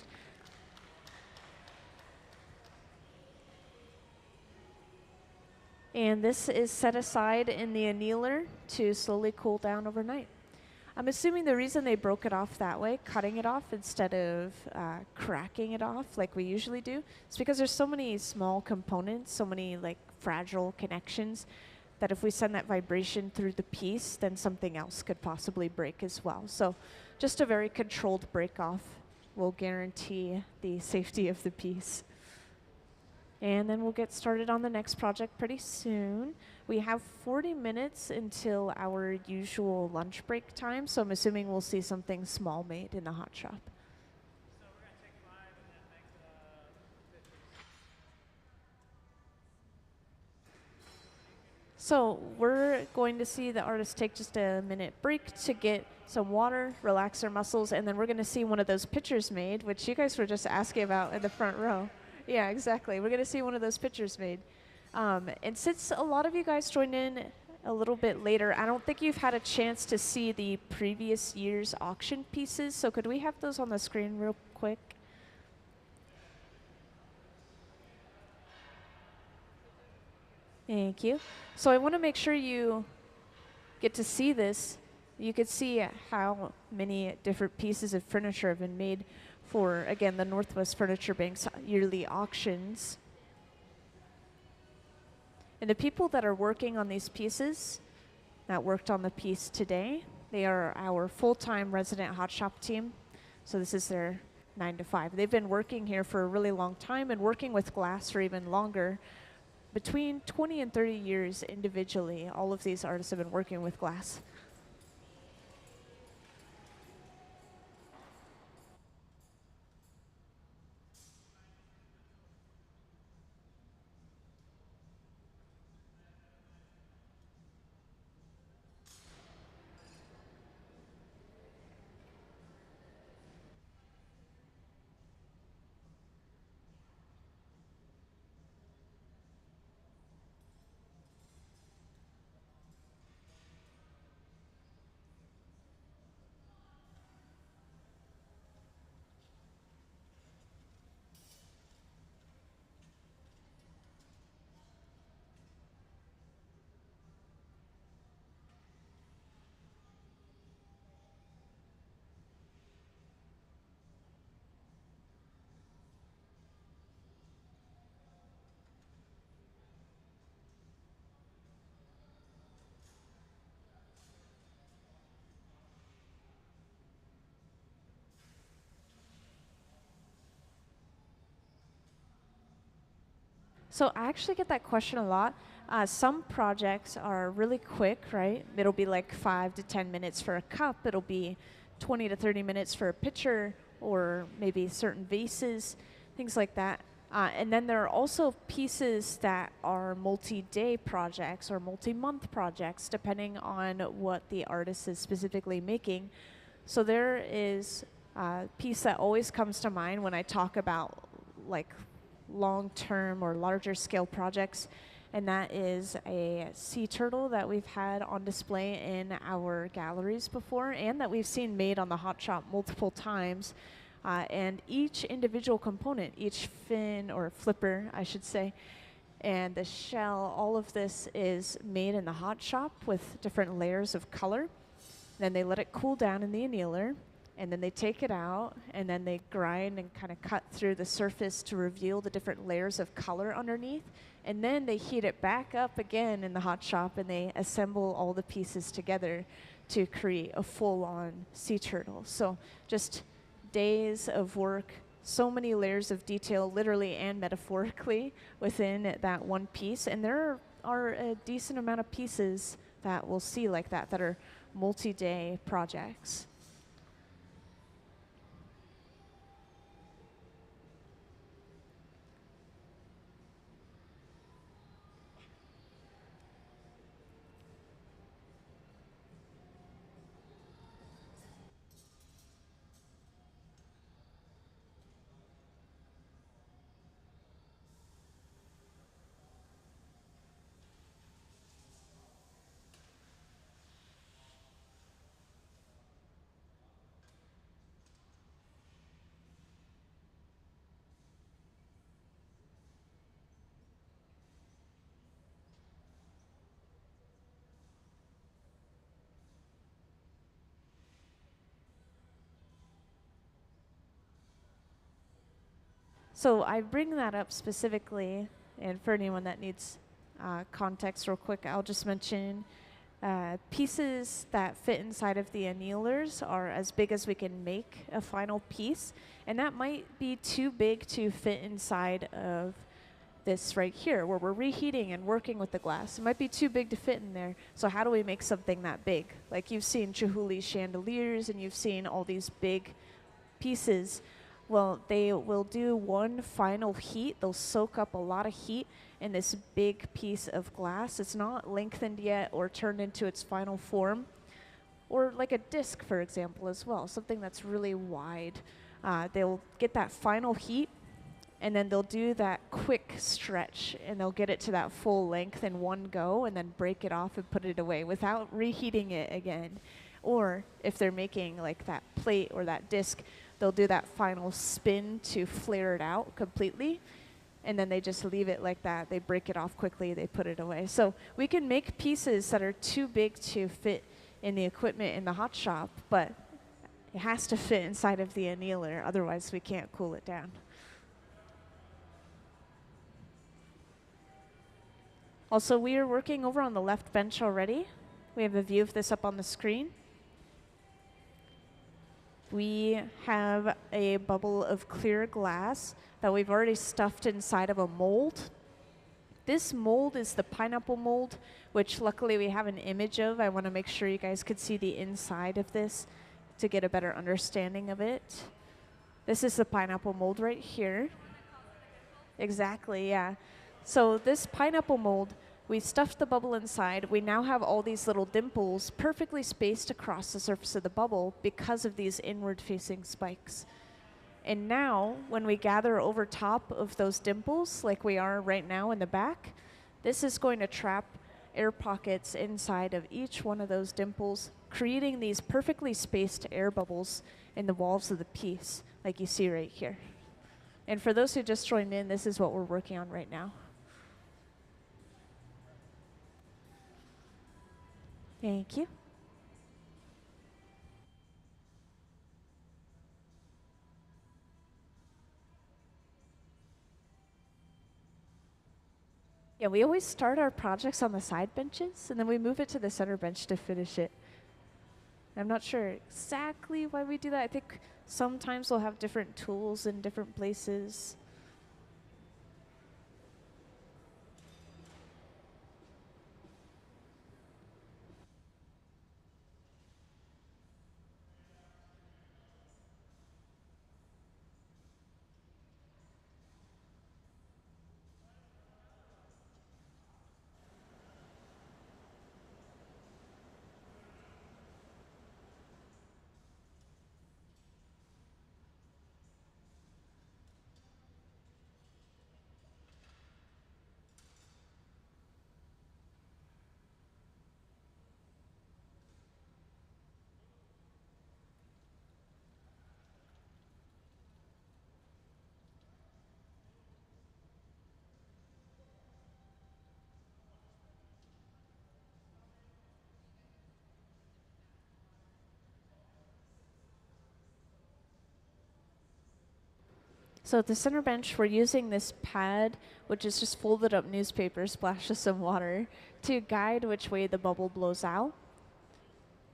And this is set aside in the annealer to slowly cool down overnight. I'm assuming the reason they broke it off that way, cutting it off instead of cracking it off like we usually do, is because there's so many small components, so many like fragile connections, that if we send that vibration through the piece, then something else could possibly break as well. So just a very controlled break off will guarantee the safety of the piece. And then we'll get started on the next project pretty soon. We have 40 minutes until our usual lunch break time, so I'm assuming we'll see something small made in the hot shop. So we're going to take 5 and then make 50. So we're going to see the artist take just a minute break to get some water, relax their muscles, and then we're going to see one of those pictures made, which you guys were just asking about in the front row. Yeah, exactly. We're going to see one of those pictures made. And since a lot of you guys joined in a little bit later, I don't think you've had a chance to see the previous year's auction pieces. So could we have those on the screen real quick? Thank you. So I want to make sure you get to see this. You could see how many different pieces of furniture have been made for, again, the Northwest Furniture Bank's yearly auctions. And the people that are working on these pieces, that worked on the piece today, they are our full-time resident hot shop team. So this is their 9 to 5. They've been working here for a really long time and working with glass for even longer. Between 20 and 30 years individually, all of these artists have been working with glass. So I actually get that question a lot. Some projects are really quick, right? It'll be like 5 to 10 minutes for a cup. It'll be 20 to 30 minutes for a pitcher, or maybe certain vases, things like that. And then there are also pieces that are multi-day projects or multi-month projects, depending on what the artist is specifically making. So there is a piece that always comes to mind when I talk about like long-term or larger scale projects, and that is a sea turtle that we've had on display in our galleries before, and that we've seen made on the Hot Shop multiple times. And each individual component, each fin or flipper, I should say, and the shell, all of this is made in the Hot Shop with different layers of color. Then they let it cool down in the annealer, and then they take it out, and then they grind and kind of cut through the surface to reveal the different layers of color underneath. And then they heat it back up again in the Hot Shop, and they assemble all the pieces together to create a full-on sea turtle. So just days of work, so many layers of detail, literally and metaphorically, within that one piece. And there are a decent amount of pieces that we'll see like that are multi-day projects. So I bring that up specifically, and for anyone that needs context real quick, I'll just mention pieces that fit inside of the annealers are as big as we can make a final piece, and that might be too big to fit inside of this right here, where we're reheating and working with the glass. It might be too big to fit in there. So how do we make something that big? Like you've seen Chihuly chandeliers, and you've seen all these big pieces. Well, they will do one final heat. They'll soak up a lot of heat in this big piece of glass. It's not lengthened yet or turned into its final form. Or like a disc, for example, as well, something that's really wide. They'll get that final heat, and then they'll do that quick stretch, and they'll get it to that full length in one go, and then break it off and put it away without reheating it again. Or if they're making like that plate or that disc, they'll do that final spin to flare it out completely, and then they just leave it like that. They break it off quickly, they put it away. So we can make pieces that are too big to fit in the equipment in the Hot Shop, but it has to fit inside of the annealer, otherwise we can't cool it down. Also, we are working over on the left bench already. We have a view of this up on the screen. We have a bubble of clear glass that we've already stuffed inside of a mold. This mold is the pineapple mold, which luckily we have an image of. I want to make sure you guys could see the inside of this to get a better understanding of it. This is the pineapple mold right here. Exactly, yeah. So this pineapple mold, we stuffed the bubble inside. We now have all these little dimples perfectly spaced across the surface of the bubble because of these inward-facing spikes. And now, when we gather over top of those dimples, like we are right now in the back, this is going to trap air pockets inside of each one of those dimples, creating these perfectly spaced air bubbles in the walls of the piece, like you see right here. And for those who just joined in, this is what we're working on right now. Thank you. Yeah, we always start our projects on the side benches, and then we move it to the center bench to finish it. I'm not sure exactly why we do that. I think sometimes we'll have different tools in different places. So at the center bench, we're using this pad, which is just folded up newspaper splashed with some water, to guide which way the bubble blows out.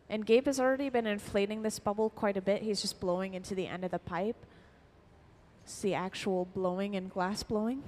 And Gabe has already been inflating this bubble quite a bit. He's just blowing into the end of the pipe. It's the actual blowing and glass blowing.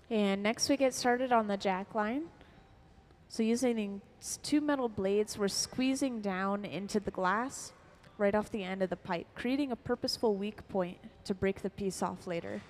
And next we get started on the jack line. So using two metal blades, we're squeezing down into the glass right off the end of the pipe, creating a purposeful weak point to break the piece off later.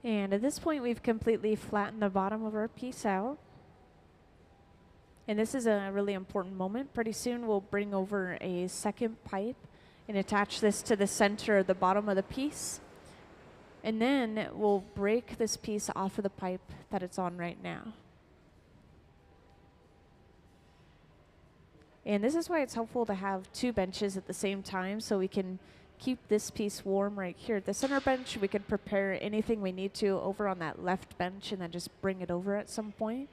And at this point, we've completely flattened the bottom of our piece out. And this is a really important moment. Pretty soon we'll bring over a second pipe and attach this to the center of the bottom of the piece. And then we'll break this piece off of the pipe that it's on right now. And this is why it's helpful to have two benches at the same time, so we can keep this piece warm right here at the center bench. We can prepare anything we need to over on that left bench and then just bring it over at some point.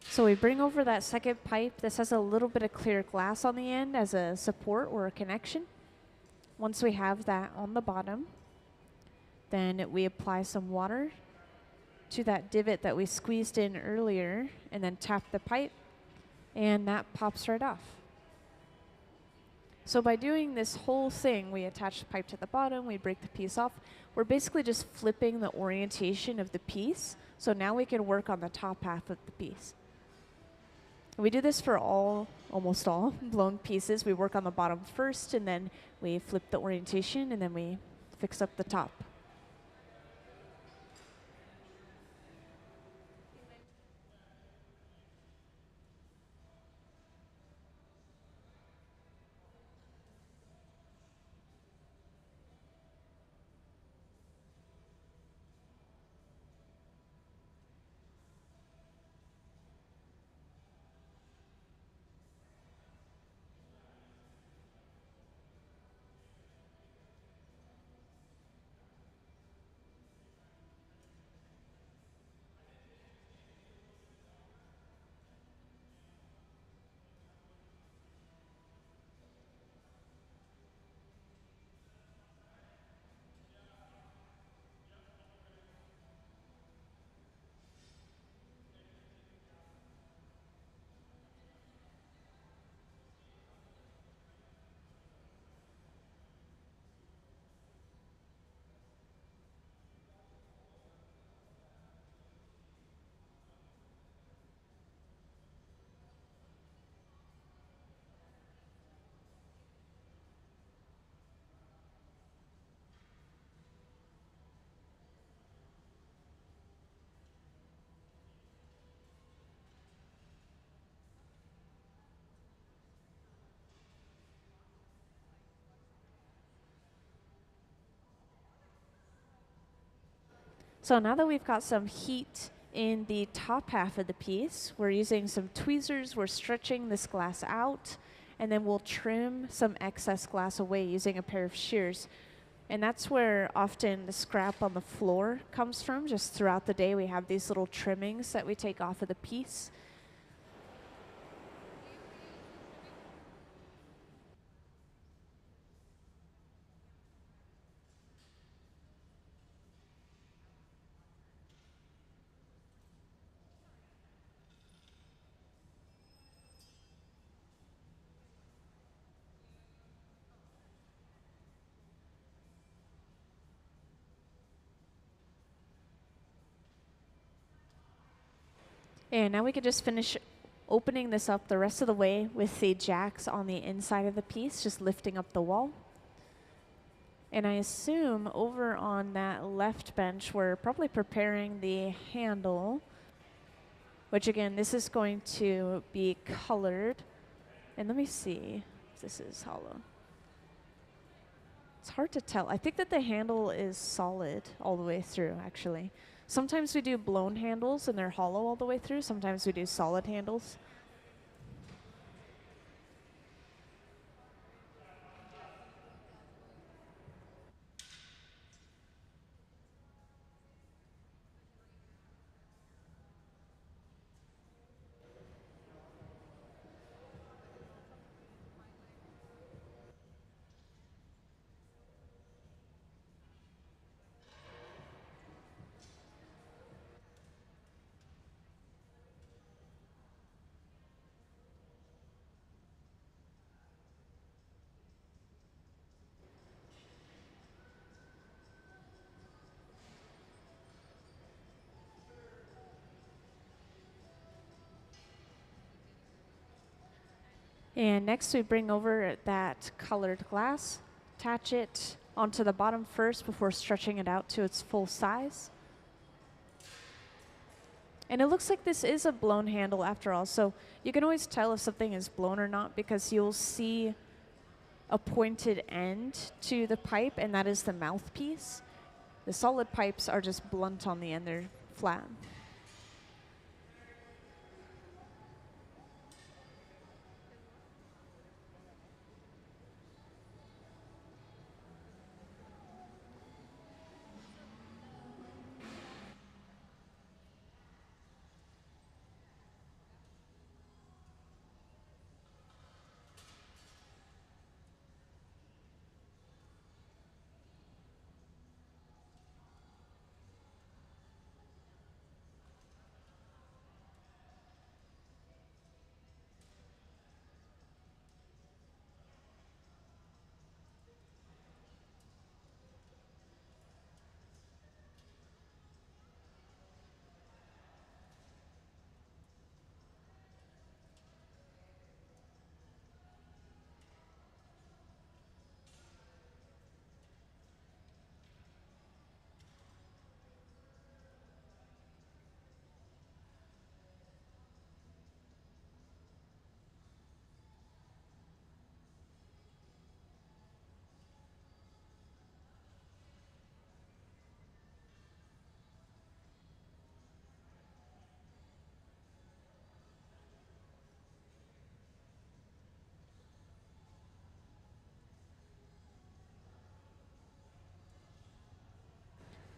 So we bring over that second pipe. This has a little bit of clear glass on the end as a support or a connection. Once we have that on the bottom, Then we apply some water to that divot that we squeezed in earlier and then tap the pipe, and that pops right off. So by doing this whole thing, we attach the pipe to the bottom, we break the piece off. We're basically just flipping the orientation of the piece. So now we can work on the top half of the piece. We do this for almost all blown pieces. We work on the bottom first, and then we flip the orientation, and then we fix up the top. So now that we've got some heat in the top half of the piece, we're using some tweezers, we're stretching this glass out, and then we'll trim some excess glass away using a pair of shears. And that's where often the scrap on the floor comes from. Just throughout the day, we have these little trimmings that we take off of the piece. And now we can just finish opening this up the rest of the way with the jacks on the inside of the piece, just lifting up the wall. And I assume over on that left bench, we're probably preparing the handle, which again, this is going to be colored. And let me see if this is hollow. It's hard to tell. I think that the handle is solid all the way through, actually. Sometimes we do blown handles and they're hollow all the way through. Sometimes we do solid handles. And next we bring over that colored glass, attach it onto the bottom first before stretching it out to its full size. And it looks like this is a blown handle after all, so you can always tell if something is blown or not because you'll see a pointed end to the pipe, and that is the mouthpiece. The solid pipes are just blunt on the end, they're flat.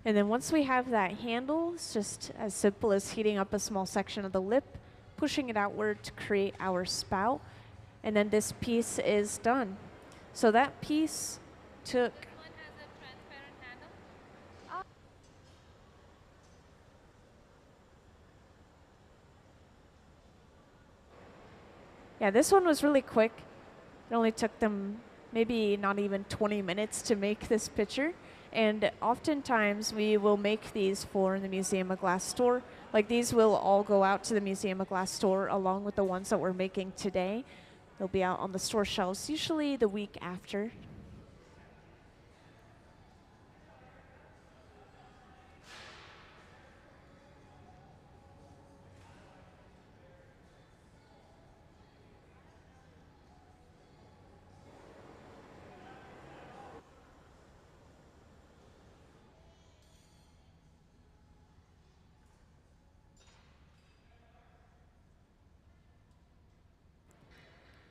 And then once we have that handle, it's just as simple as heating up a small section of the lip, pushing it outward to create our spout, and then this piece is done. So that piece took... This one has a transparent handle. Yeah, this one was really quick. It only took them maybe not even 20 minutes to make this picture. And oftentimes we will make these for the Museum of Glass store. Like these will all go out to the Museum of Glass store along with the ones that we're making today. They'll be out on the store shelves usually the week after.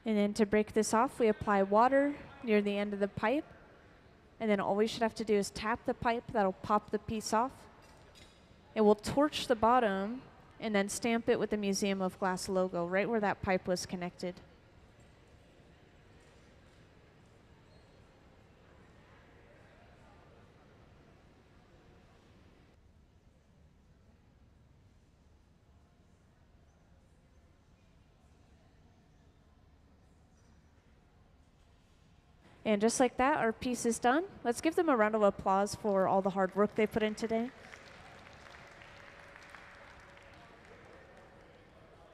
And then to break this off, we apply water near the end of the pipe. And then all we should have to do is tap the pipe. That'll pop the piece off. And we'll torch the bottom and then stamp it with the Museum of Glass logo right where that pipe was connected. And just like that, our piece is done. Let's give them a round of applause for all the hard work they put in today.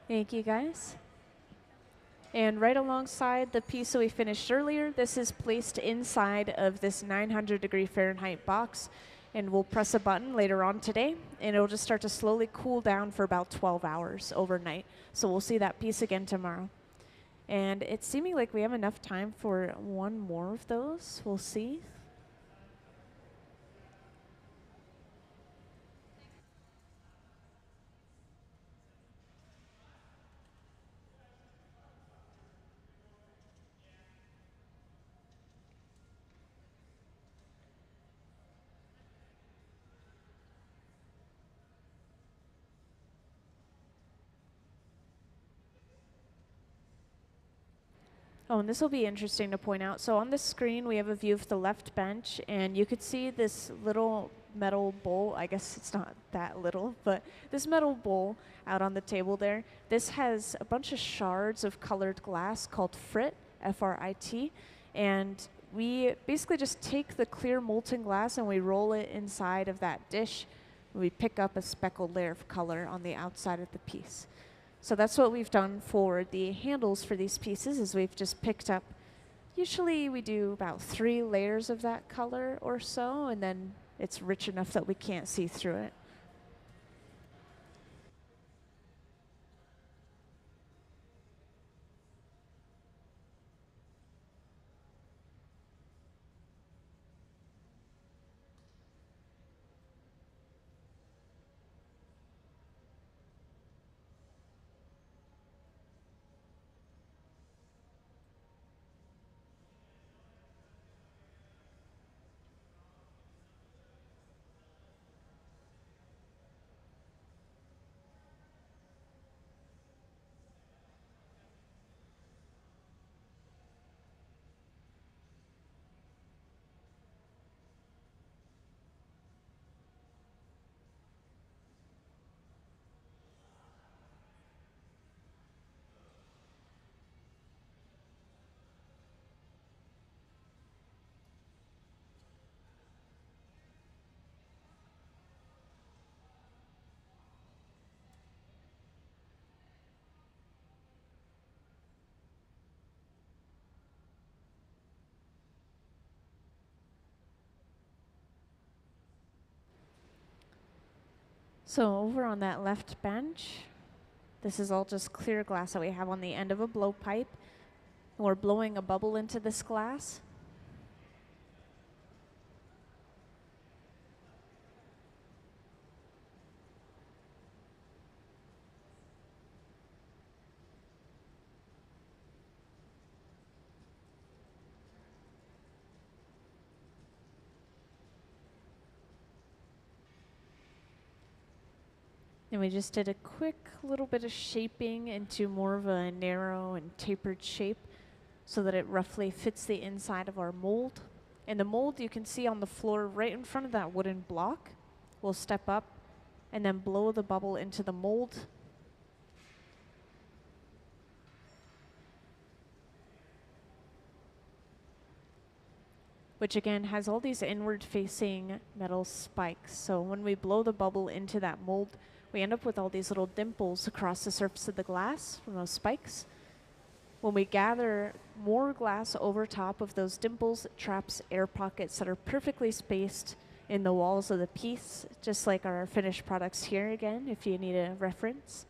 Thank you, guys. And right alongside the piece that we finished earlier, this is placed inside of this 900-degree Fahrenheit box. And we'll press a button later on today, and it'll just start to slowly cool down for about 12 hours overnight. So we'll see that piece again tomorrow. And it's seeming like we have enough time for one more of those. We'll see. Oh, and this will be interesting to point out. So on this screen, we have a view of the left bench, and you could see this little metal bowl. I guess it's not that little, but this metal bowl out on the table there. This has a bunch of shards of colored glass called frit, F-R-I-T, and we basically just take the clear molten glass and we roll it inside of that dish. We pick up a speckled layer of color on the outside of the piece. So that's what we've done for the handles for these pieces, is we've just picked up, usually we do about 3 layers of that color or so, and then it's rich enough that we can't see through it. So over on that left bench, this is all just clear glass that we have on the end of a blowpipe. And we're blowing a bubble into this glass. And we just did a quick little bit of shaping into more of a narrow and tapered shape so that it roughly fits the inside of our mold. And the mold you can see on the floor right in front of that wooden block. We'll step up and then blow the bubble into the mold. Which again has all these inward facing metal spikes. So when we blow the bubble into that mold, we end up with all these little dimples across the surface of the glass from those spikes. When we gather more glass over top of those dimples, it traps air pockets that are perfectly spaced in the walls of the piece, just like our finished products here again, if you need a reference.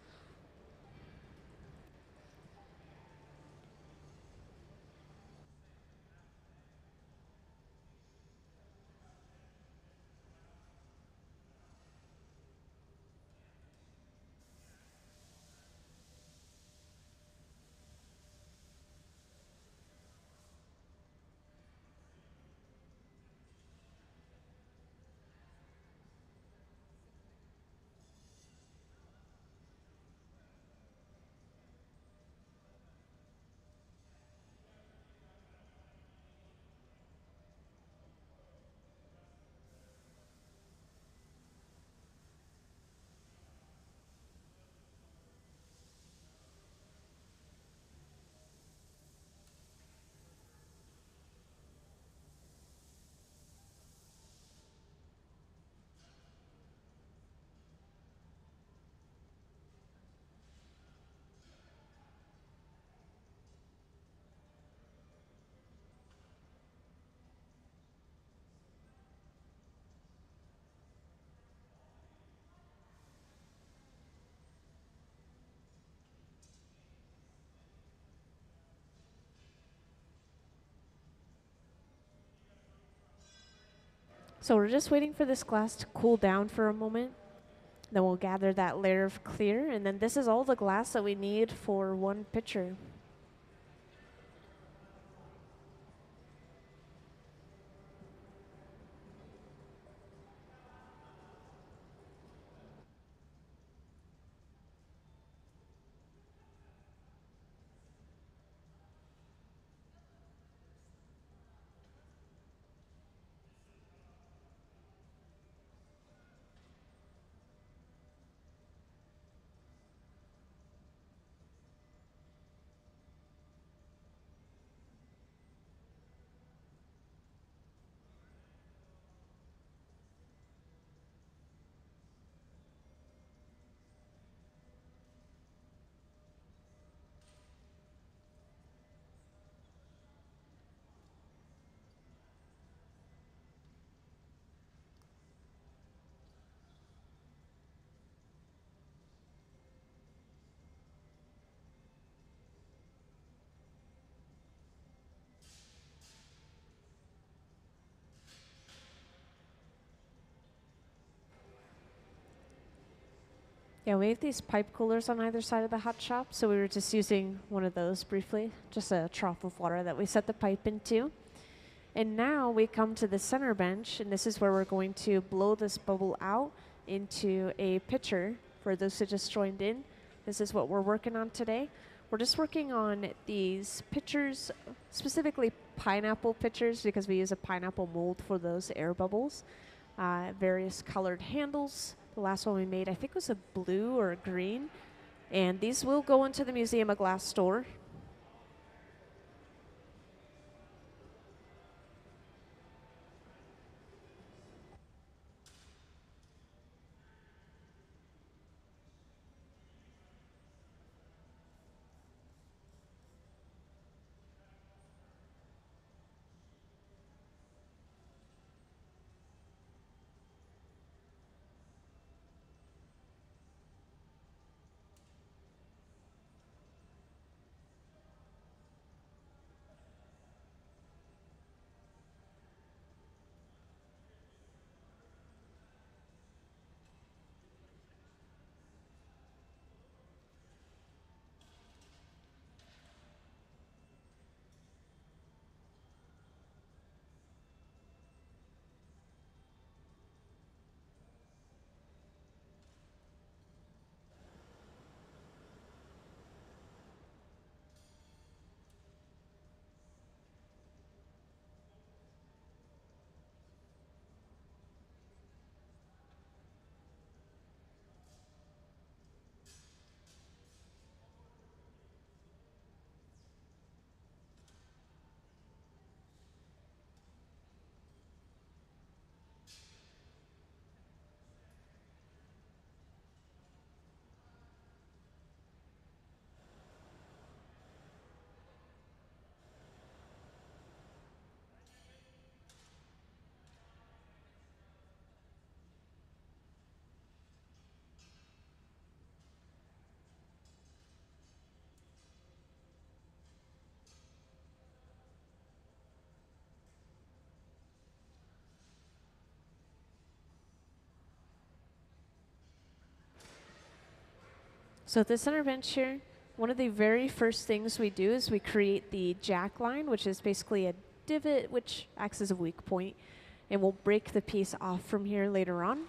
So we're just waiting for this glass to cool down for a moment. Then we'll gather that layer of clear, and then this is all the glass that we need for one pitcher. Yeah, we have these pipe coolers on either side of the hot shop, so we were just using one of those briefly, just a trough of water that we set the pipe into. And now we come to the center bench, and this is where we're going to blow this bubble out into a pitcher. For those who just joined in, this is what we're working on today. We're just working on these pitchers, specifically pineapple pitchers, because we use a pineapple mold for those air bubbles. Various colored handles. The last one we made, I think, was a blue or a green. And these will go into the Museum of Glass store. So at the center bench here, one of the very first things we do is we create the jack line, which is basically a divot which acts as a weak point, and we'll break the piece off from here later on.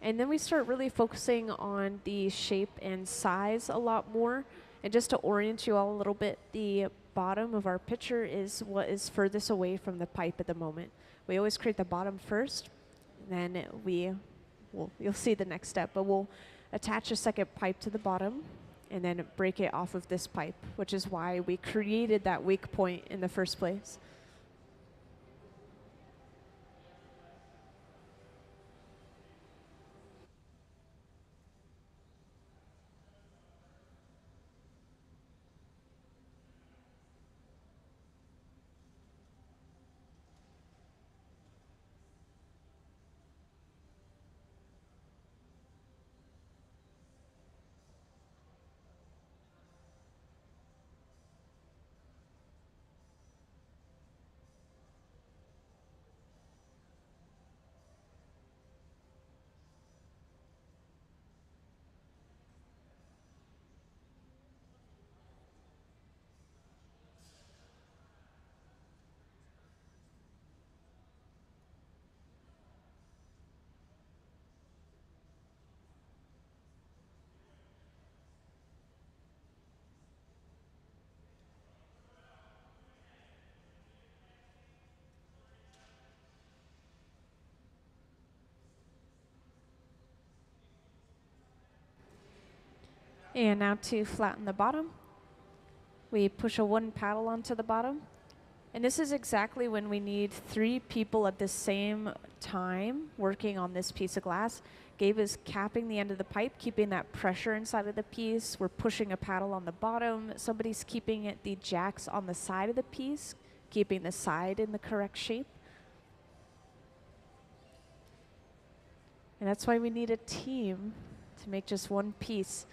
And then we start really focusing on the shape and size a lot more. And just to orient you all a little bit, the bottom of our pitcher is what is furthest away from the pipe at the moment. We always create the bottom first, and then you'll see the next step, but we'll attach a second pipe to the bottom and then break it off of this pipe, which is why we created that weak point in the first place. And now to flatten the bottom, we push a wooden paddle onto the bottom. And this is exactly when we need 3 people at the same time working on this piece of glass. Gabe is capping the end of the pipe, keeping that pressure inside of the piece. We're pushing a paddle on the bottom. Somebody's keeping the jacks on the side of the piece, keeping the side in the correct shape. And that's why we need a team to make just one piece.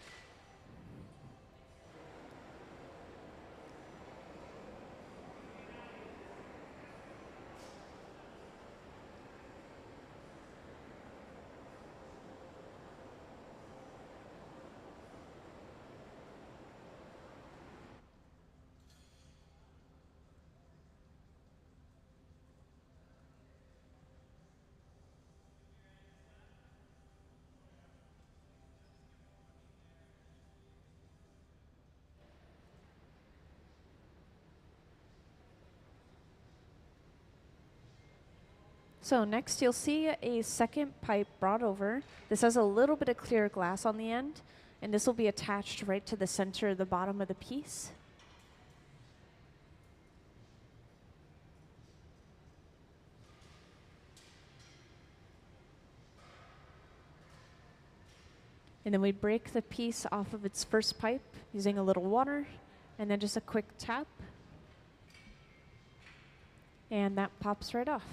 So next you'll see a second pipe brought over. This has a little bit of clear glass on the end, and this will be attached right to the center of the bottom of the piece. And then we break the piece off of its first pipe using a little water, and then just a quick tap. And that pops right off.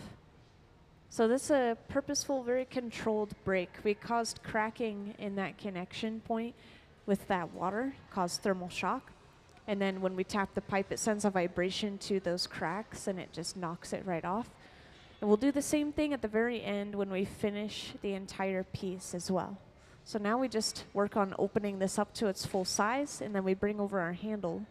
So this is a purposeful, very controlled break. We caused cracking in that connection point with that water, caused thermal shock. And then when we tap the pipe, it sends a vibration to those cracks and it just knocks it right off. And we'll do the same thing at the very end when we finish the entire piece as well. So now we just work on opening this up to its full size, and then we bring over our handle.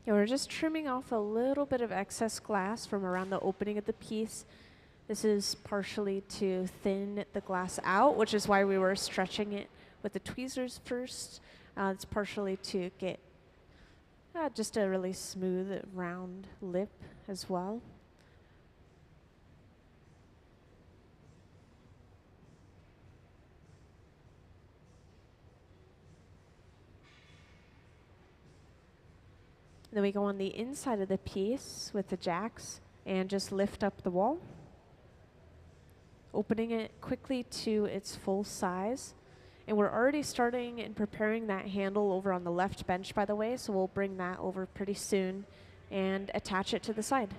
Yeah, we're just trimming off a little bit of excess glass from around the opening of the piece. This is partially to thin the glass out, which is why we were stretching it with the tweezers first. It's partially to get just a really smooth, round lip as well. Then we go on the inside of the piece with the jacks and just lift up the wall, opening it quickly to its full size. And we're already starting and preparing that handle over on the left bench, by the way, so we'll bring that over pretty soon and attach it to the side.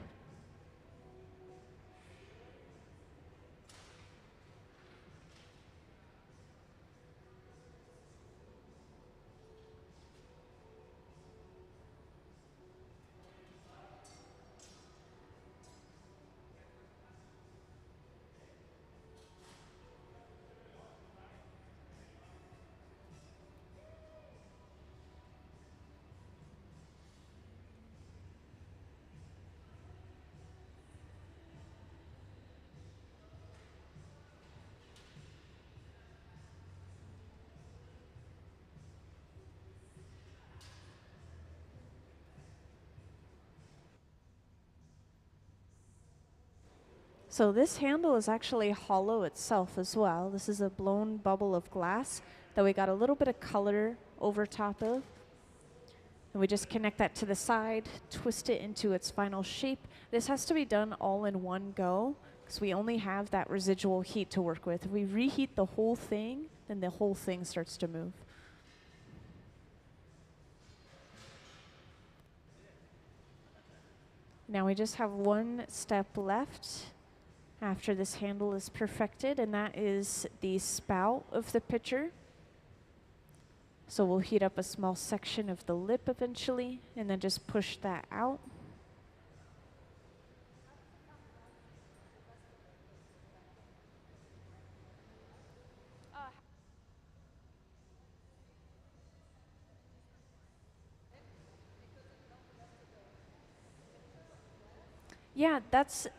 So this handle is actually hollow itself as well. This is a blown bubble of glass that we got a little bit of color over top of. And we just connect that to the side, twist it into its final shape. This has to be done all in one go because we only have that residual heat to work with. If we reheat the whole thing, then the whole thing starts to move. Now we just have one step left after this handle is perfected, and that is the spout of the pitcher. So we'll heat up a small section of the lip eventually, and then just push that out. Yeah,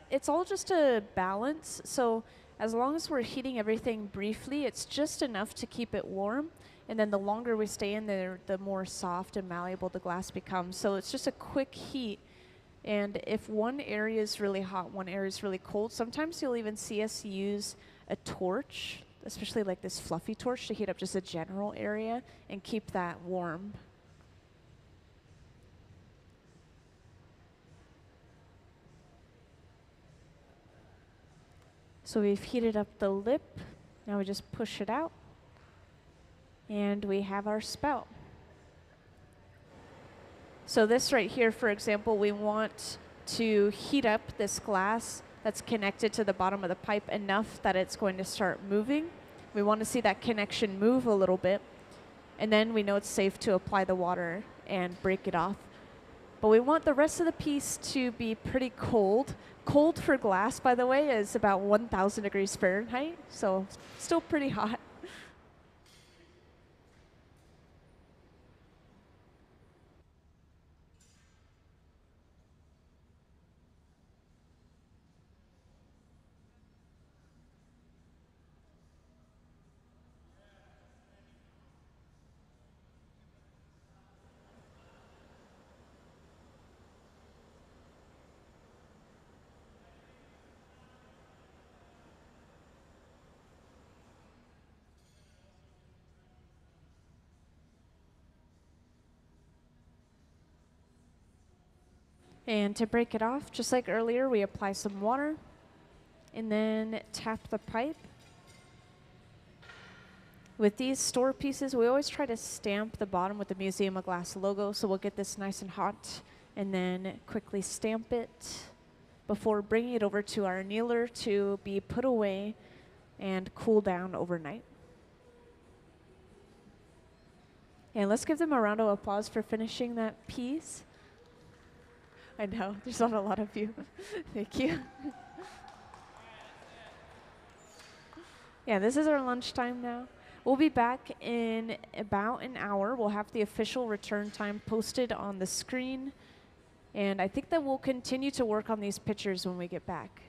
it's all just a balance. So as long as we're heating everything briefly, it's just enough to keep it warm. And then the longer we stay in there, the more soft and malleable the glass becomes. So it's just a quick heat. And if one area is really hot, one area is really cold, sometimes you'll even see us use a torch, especially like this fluffy torch, to heat up just a general area and keep that warm. So we've heated up the lip. Now we just push it out. And we have our spout. So this right here, for example, we want to heat up this glass that's connected to the bottom of the pipe enough that it's going to start moving. We want to see that connection move a little bit. And then we know it's safe to apply the water and break it off. But we want the rest of the piece to be pretty cold. Cold for glass, by the way, is about 1,000 degrees Fahrenheit, so still pretty hot. And to break it off, just like earlier, we apply some water and then tap the pipe. With these store pieces, we always try to stamp the bottom with the Museum of Glass logo, so we'll get this nice and hot and then quickly stamp it before bringing it over to our annealer to be put away and cool down overnight. And let's give them a round of applause for finishing that piece. I know, there's not a lot of you. Thank you. Yeah, this is our lunchtime now. We'll be back in about an hour. We'll have the official return time posted on the screen. And I think that we'll continue to work on these pictures when we get back.